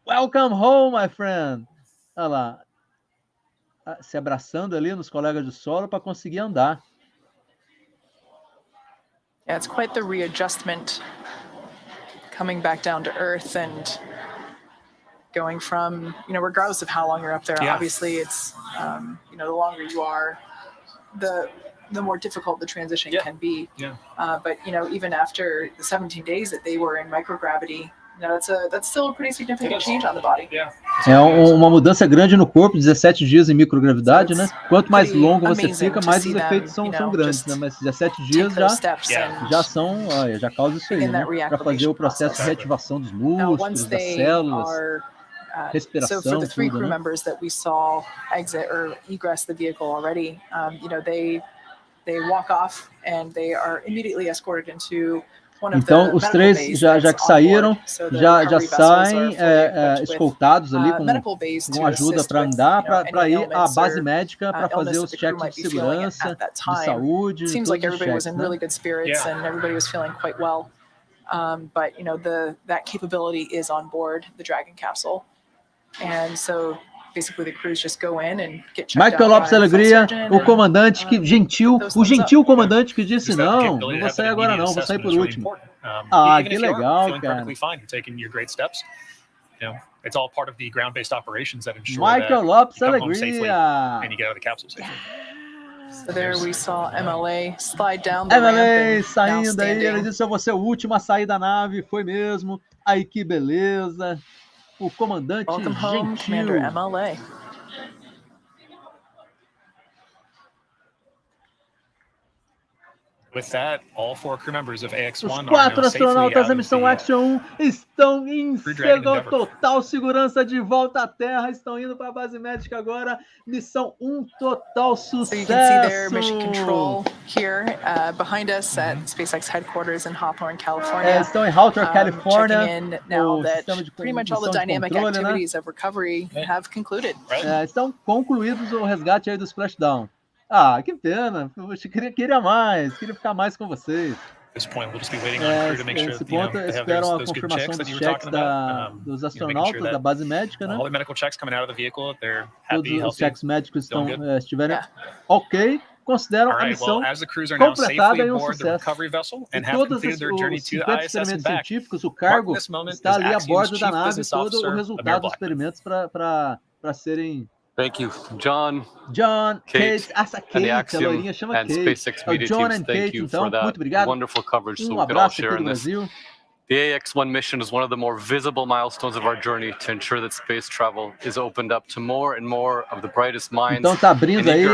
Welcome home, my friend! Olha lá, se abraçando ali nos colegas de solo para conseguir andar. Yeah, it's quite the readjustment coming back down to Earth and going from, you know, regardless of how long you're up there, obviously it's, you know, the longer you are, the more difficult the transition can be. But, you know, even after the 17 days that they were in microgravity, you know, that's still a pretty significant change on the body. É uma mudança grande no corpo, 17 dias em microgravidade, né? Quanto mais longo você fica, mais os efeitos são grandes, né? Mas 17 dias já são, olha, já causa isso aí, né? Para fazer o processo de reativação dos músculos, das células, respiração, so for the 3 tudo, crew né? members that we saw exit or egress the vehicle already, you know, they walk off and they are immediately escorted into Então, os 3 já que saíram, já saem escoltados ali com ajuda para andar, para ir à base médica para fazer os cheques de segurança, de saúde, seems like everybody was in really good spirits and everybody was feeling quite well. But, you know, that capability is on board the Dragon capsule. And so basically the crews just go in and get checked Michael out López-Alegría, o comandante que gentil comandante que disse não vou sair agora não, vou sair por último. Que legal, cara. It's all part of the ground-based operations that ensure Michael López-Alegría and you get out of the capsule safely. So there we saw MLA slide down the MLA ramp saindo aí, ele disse eu vou ser o último a sair da nave, foi mesmo. Aí que beleza. O comandante Welcome home, gentil. Commander MLA. With that, all 4 crew members of AX-1 Os are 4 now safely astronautas out da of missão the, Axiom 1 estão em Dragon Endeavour. total segurança de volta à Terra. Estão indo para a base médica agora. Missão 1 total sucesso. So you can see their mission control here behind us at SpaceX headquarters in Hawthorne, California. Estão em Hawthorne, Califórnia. Checking in now O that sistema de pretty much all the missão de dynamic controle, né? activities of recovery have concluded. Estão concluídos o resgate aí do Splashdown. Ah, que pena. Eu queria mais. Queria ficar mais com vocês. This point, we'll just be waiting on crew to make sure Nesse that, you know, ponto, they have esperam a those good confirmação checks that dos you were cheques talking about. dos Making astronautas sure da that base médica, né? all the medical checks coming out of the vehicle, they're Todos happy, os healthy. cheques médicos doing estiverem ok, consideram All a right, missão well, as the crews are now completada safely e um aboard the sucesso. recovery vessel E and have todos completed their journey os to the 50 ISS and experimentos back, científicos, o cargo this moment está as ali a Axiom's bordo da Chief nave, Business todo o Officer, resultado dos experimentos para serem... Thank you, John, Kate, essa and the Kate, a Axiom loirinha chama and Kate. SpaceX media John teams. and Thank Kate, you então, for that muito obrigado. wonderful coverage so we could all Abraço share aqui in do this. Brasil. The AX-1 mission is one of the more visible milestones of our journey to ensure that space travel is opened up to more and more of the brightest minds Então tá abrindo aí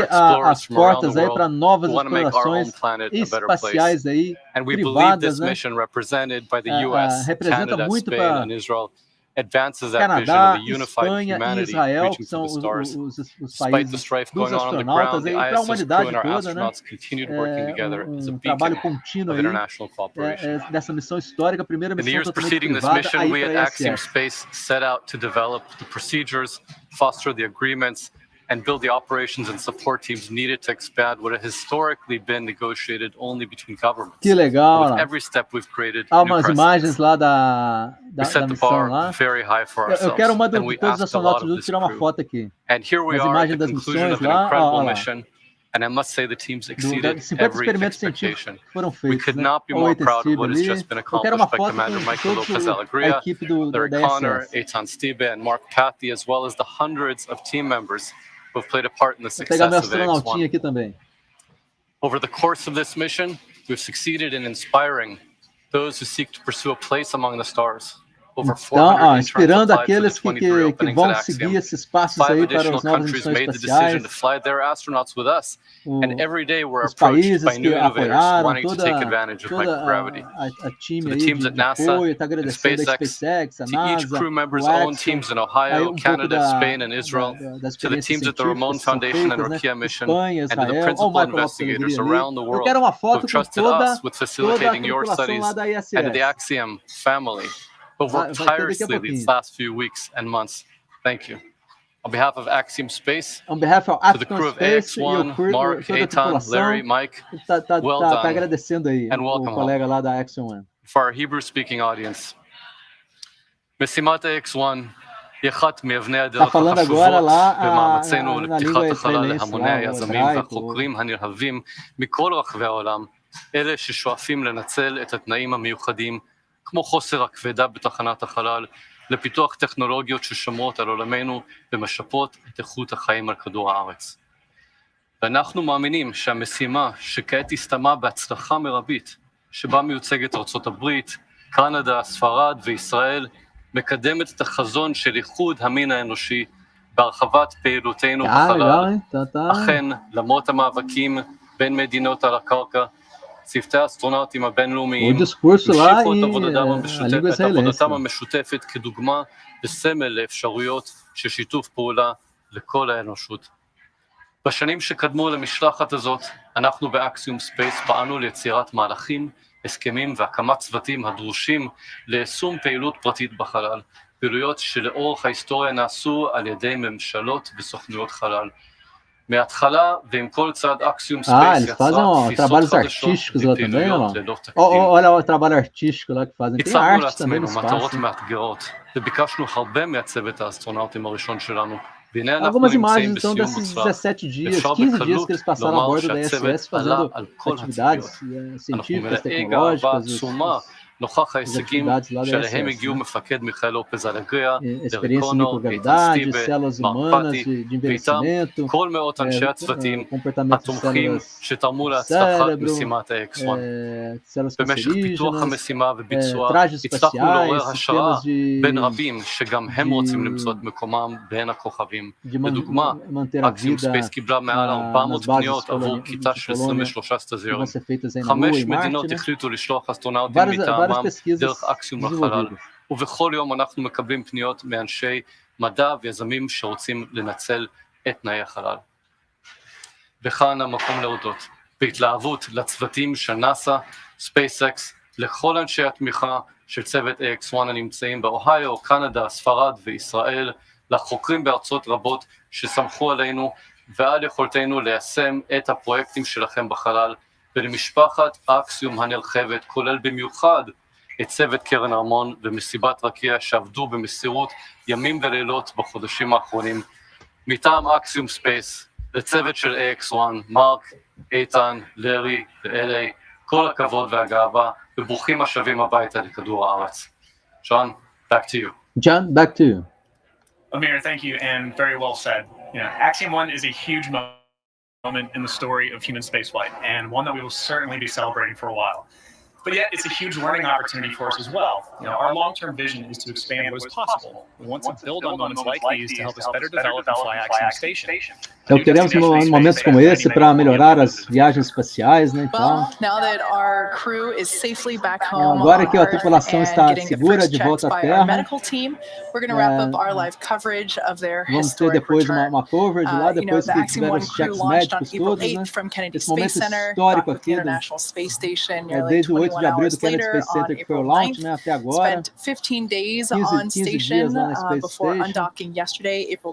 as portas aí para novas explorações espaciais aí and we believe privadas, this né? mission represented by the US, Representa Canada, muito Spain para and Israel advances that vision Canadá, of a unified Espanha e humanity Israel, reaching que to são the stars. os Despite países the strife dos going on the astronautas ground, the aí para a ISS crew humanidade and our toda, né? astronauts continued working together as a Trabalho beacon contínuo of aí international cooperation. dessa missão histórica, a primeira In the missão years totalmente preceding this privada mission, aí we at para a Axiom ISS. Space set out to develop the procedures, foster the agreements, and build the operations and support teams needed to expand what had historically been negotiated only between governments. Que legal, With lá. every step we've created Há new umas precedents. imagens lá da We set the missão bar lá. very high for Eu ourselves, quero uma and de we todos os asked a lot astronautas of juntos this tirar uma crew. foto aqui. And here we As are at imagens the das conclusion missões of an lá, incredible ó lá. mission, and I must say the teams Das exceeded 50 every experimentos científicos expectation. que foram We feitos, could né? not be Ao more proud of Steve what has ali. just been Eu quero uma accomplished by foto Commander com Michael toda a López-Alegría, equipe da Larry Connor, ISS. Eitan Stibe, and Mark Pathy, as well as the hundreds of team members who have played a part in the Vou pegar success meu of astronautinha AX-1. aqui também. Over the course of this mission, we've succeeded in inspiring those who seek to pursue a place among the stars. Over Então, 400 interns inspirando applied for the aqueles que 23 openings vão at Axiom. seguir esses passos 5 aí para additional as novas countries missões made the decision to espaciais. fly their astronauts with us, and every day we're Os approached países by new que innovators apoiaram, wanting to take advantage of microgravity. a time To the aí teams de at NASA apoio, está and agradecendo a SpaceX, SpaceX, a to each NASA, crew member's o own Axiom, teams in aí Ohio, pouco Canada, Spain, and Israel, das to the experiências teams at the Ramon científicas que são Foundation and feitas, né? Rokia Mission, Espanha, and to the Israel, principal Michael investigators López-Alegria ali. around the Eu world quero uma who foto have com trusted toda us with a facilitating your tripulação studies, lá da ISS. and to the Axiom family who have worked Vai ter daqui a tirelessly these pouquinho. last few weeks and months. Thank you. On behalf of Axiom Space, On behalf of to the Axiom crew of Space e o AX-1, crew, Mark, toda a Eitan, tripulação, Larry, Mike, well tá done, agradecendo aí and o welcome colega lá da Axiom-1. for our Hebrew-speaking audience. משימת AX-1 היא אחת מאבני הדרך falando החשובות agora lá במאמצינו na língua לפתיחת החלל israelense, להמוני lá, o היזמים hebraico. והחוקרים הנלהבים מכל רחבי העולם, אלה ששואפים לנצל את התנאים המיוחדים, כמו חוסר הכבדה בתחנת החלל, לפיתוח טכנולוגיות ששומרות על עולמנו ומשפרות את איכות החיים על כדור הארץ. ואנחנו מאמינים שהמשימה שכעת הסתיימה בהצלחה מרבית, שבה מיוצגת ארצות הברית, קנדה, ספרד וישראל, מקדמת את החזון של איחוד המין האנושי בהרחבת פעילותנו בחלל. אכן, למרות המאבקים בין מדינות על הקרקע, צוותי האסטרונאוטים הבינלאומיים המשיכו את עבודתם המשותפת כדוגמה וסמל לאפשרויות של שיתוף פעולה לכל האנושות. בשנים שקדמו למשלחת הזאת, אנחנו באקסיום ספייס פעלנו ליצירת מהלכים, הסכמים והקמת צוותים הדרושים ליישום פעילות פרטית בחלל, פעילויות שלאורך ההיסטוריה נעשו על ידי ממשלות וסוכנויות חלל. מההתחלה ועם כל צעד אקסיום ספייס יצרה תפיסות חדשות ופעילויות ללא תקדים. Olha o trabalho artístico lá que fazem. Tem הצבנו arte também no לעצמנו מטרות espaço. מאתגרות, וביקשנו הרבה מהצוות האסטרונאוטים הראשון שלנו. והנה אנחנו Algumas נמצאים imagens então בסיום desses מוצלח. 17 dias, אפשר 15 dias que eles בקלות passaram a לומר bordo da שהצוות ISS עלה fazendo על כל atividades הציפיות. אנחנו científicas, מלאי גאווה tecnológicas, עצומה נוכח ההישגים שאליהם הגיעו מפקד מיכאל לופז-אלגריה, לארי קונור, איתן סטיבה, מרק פטי, ואיתם כל מאות אנשי הצוותים התומכים שתרמו להצלחת משימת ה-X1. במשך פיתוח המשימה וביצוע הצלחנו לעורר השראה בין רבים שגם הם רוצים למצוא את מקומם בין הכוכבים. לדוגמה, Axiom Space קיבלה מעל 400 פניות עבור כיתה של 23 סטאזיונים. 5 מדינות החליטו לשלוח אסטרונאוטים מטעמם דרך אקסיום לחלל, ובכל יום אנחנו מקבלים פניות מאנשי מדע ויזמים שרוצים לנצל את תנאי החלל. וכאן המקום להודות בהתלהבות לצוותים של נאסא, SpaceX, לכל אנשי התמיכה של צוות AX1 הנמצאים באוהיו, קנדה, ספרד וישראל, לחוקרים בארצות רבות שסמכו עלינו ועל יכולתנו ליישם את הפרויקטים שלכם בחלל, ולמשפחת אקסיום הנרחבת, כולל במיוחד את צוות קרן ארמון ומסיבת רקיע שעבדו במסירות ימים ולילות בחודשים האחרונים. מטעם אקסיום ספייס, לצוות של AX1, מרק, איתן, לארי ואלי, כל הכבוד והגאווה, וברוכים השבים הביתה לכדור הארץ. John, back to you. John, back to you. Amir, thank you, and very well said. Axiom-1 is a huge moment in the story of human spaceflight, and one that we will certainly be celebrating for a while. But yet, it's a huge learning opportunity for us as well. Our long-term vision is to expand what is possible. We want to build on moments like these to help us better develop and fly Axiom Station. Então queremos momentos como esse para melhorar as viagens espaciais, né? Então, agora que a tripulação está segura de volta à Terra, vamos ter depois uma coverage lá, depois que tiver os checks médicos todos, né? Esse momento histórico aqui, desde o 8 de abril do Kennedy Space Center, que foi o launch, né, até agora. 15 dias lá na Space Station.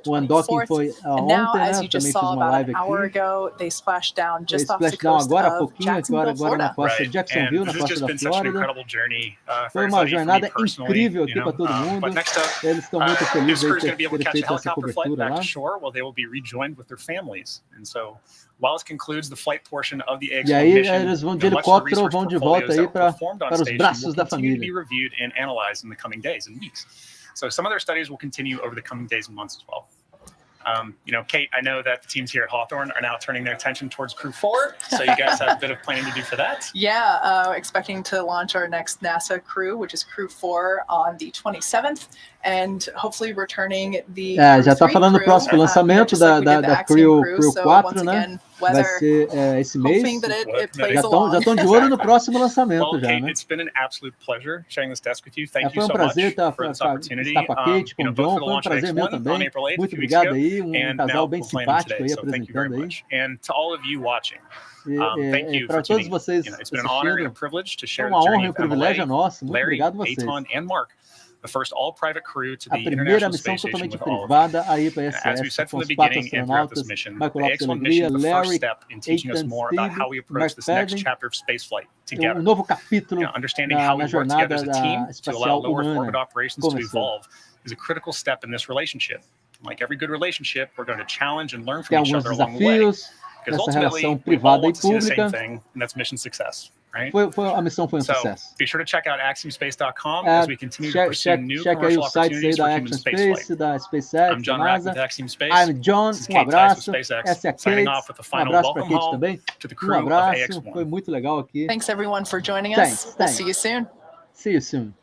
O Undocking foi ontem, né? Também fiz uma live aqui. Splashdown agora há pouquinho, agora na costa de Jacksonville, na costa da Flórida. Foi uma jornada incrível aqui para todo mundo. Eles estão muito felizes de ter feito essa cobertura lá. E aí eles vão de helicóptero ou vão de volta aí para os braços da família. So some of their studies will continue over the coming days and months as well. Kate, I know that the teams here at Hawthorne are now turning their attention towards Crew 4, so you guys have a bit of planning to do for that. Yeah, expecting to launch our next NASA crew, which is Crew 4, on the 27th, and hopefully returning the já está falando do próximo lançamento da Crew 4, né? Vai ser esse mês. Já estão de olho no próximo lançamento já, né? It's been an absolute pleasure sharing this desk with you. Thank you so much for this opportunity. Estar com a Kate, com o John, foi prazer meu também. Muito obrigado aí, casal bem simpático aí apresentando aí. And to all of you watching, thank you para todos vocês assistindo, foi uma honra e um privilégio nosso. Muito obrigado a vocês. The first all-private crew to the a primeira International missão Space Station totalmente with all privada aí para SS, com os 4 astronautas, López-Alegría, Larry, Eitan, Steve, um novo capítulo na jornada espacial humana começou. Is a critical step in this relationship. Like every good relationship, we're going to challenge and learn from each other along the way. Because ultimately, we all want to see the same thing, and that's mission success. Right? A missão foi sucesso. Be sure to check out axiomspace.com as we continue to pursue new commercial opportunities for human spaceflight. Da SpaceX, I'm John Rath with Axiom Space. I'm John, abraço. Essa é a Kate, abraço para a Kate também. Abraço, foi muito legal aqui. Thanks everyone for joining us. We'll see you soon. See you soon.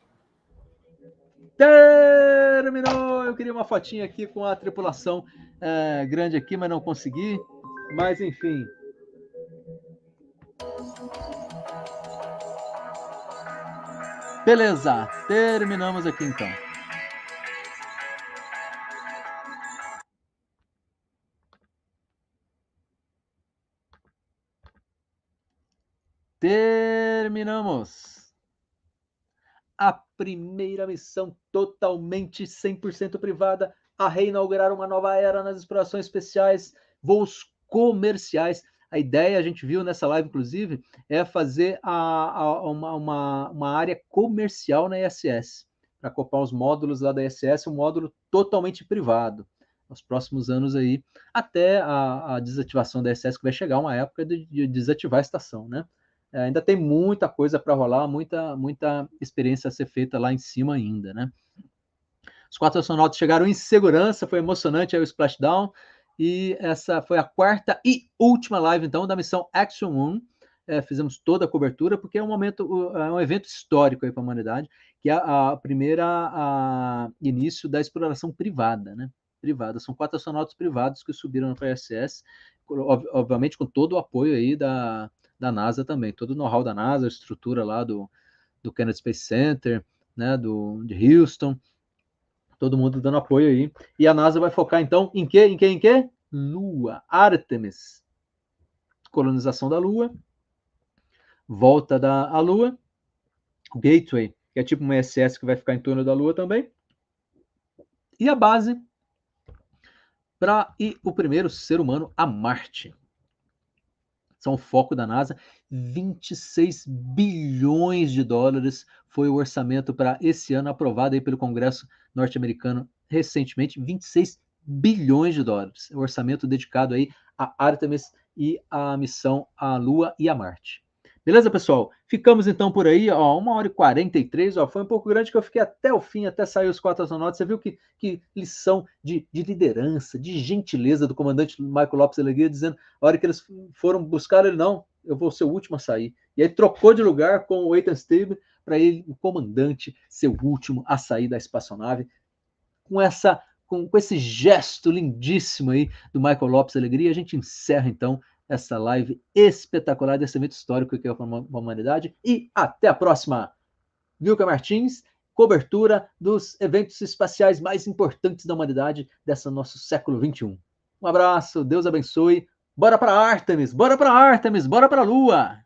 Terminou! Eu queria uma fotinha aqui com a tripulação grande aqui, mas não consegui. Mas enfim. Beleza, terminamos aqui então. Terminamos. A primeira missão totalmente 100% privada a reinaugurar uma nova era nas explorações especiais, voos comerciais. A ideia, a gente viu nessa live, inclusive, é fazer uma área comercial na ISS, para acoplar os módulos lá da ISS, um módulo totalmente privado, nos próximos anos aí, até a desativação da ISS, que vai chegar uma época de desativar a estação, né? ainda tem muita coisa para rolar, muita experiência a ser feita lá em cima ainda, né? Os 4 astronautas chegaram em segurança, foi emocionante aí o splashdown, e essa foi a 4ª e última live, então, da missão Axiom-1. Fizemos toda a cobertura, porque é um evento histórico aí para a humanidade, que é a primeira início da exploração privada, né? Privada. São 4 astronautas privados que subiram para a ISS, obviamente com todo o apoio aí da NASA também, todo o know-how da NASA, a estrutura lá do Kennedy Space Center, né? De Houston, todo mundo dando apoio aí. E a NASA vai focar, então, em quê? Lua. Artemis. Colonização da Lua. Volta da Lua. Gateway, que é tipo uma ISS que vai ficar em torno da Lua também. E a base para ir o primeiro ser humano a Marte. São o foco da NASA. 26 bilhões de dólares foi o orçamento para esse ano, aprovado aí pelo Congresso norte-americano recentemente. 26 bilhões de dólares. O orçamento dedicado aí a Artemis e a missão à Lua e a Marte. Beleza, pessoal? Ficamos então por aí, ó, 1h43, ó, foi um pouco grande que eu fiquei até o fim, até sair os 4 astronautas. Você viu que lição de liderança, de gentileza do comandante Michael López-Alegría, dizendo, a hora que eles foram buscar ele, não, eu vou ser o último a sair. E aí trocou de lugar com o Ethan Steve para ele, o comandante, ser o último a sair da espaçonave, com esse gesto lindíssimo aí do Michael López-Alegría. A gente encerra então essa live espetacular desse evento histórico que é a humanidade. E até a próxima! Vilca Martins, cobertura dos eventos espaciais mais importantes da humanidade desse nosso século XXI. Um abraço, Deus abençoe. Bora para Artemis, bora para Artemis, bora para a Lua!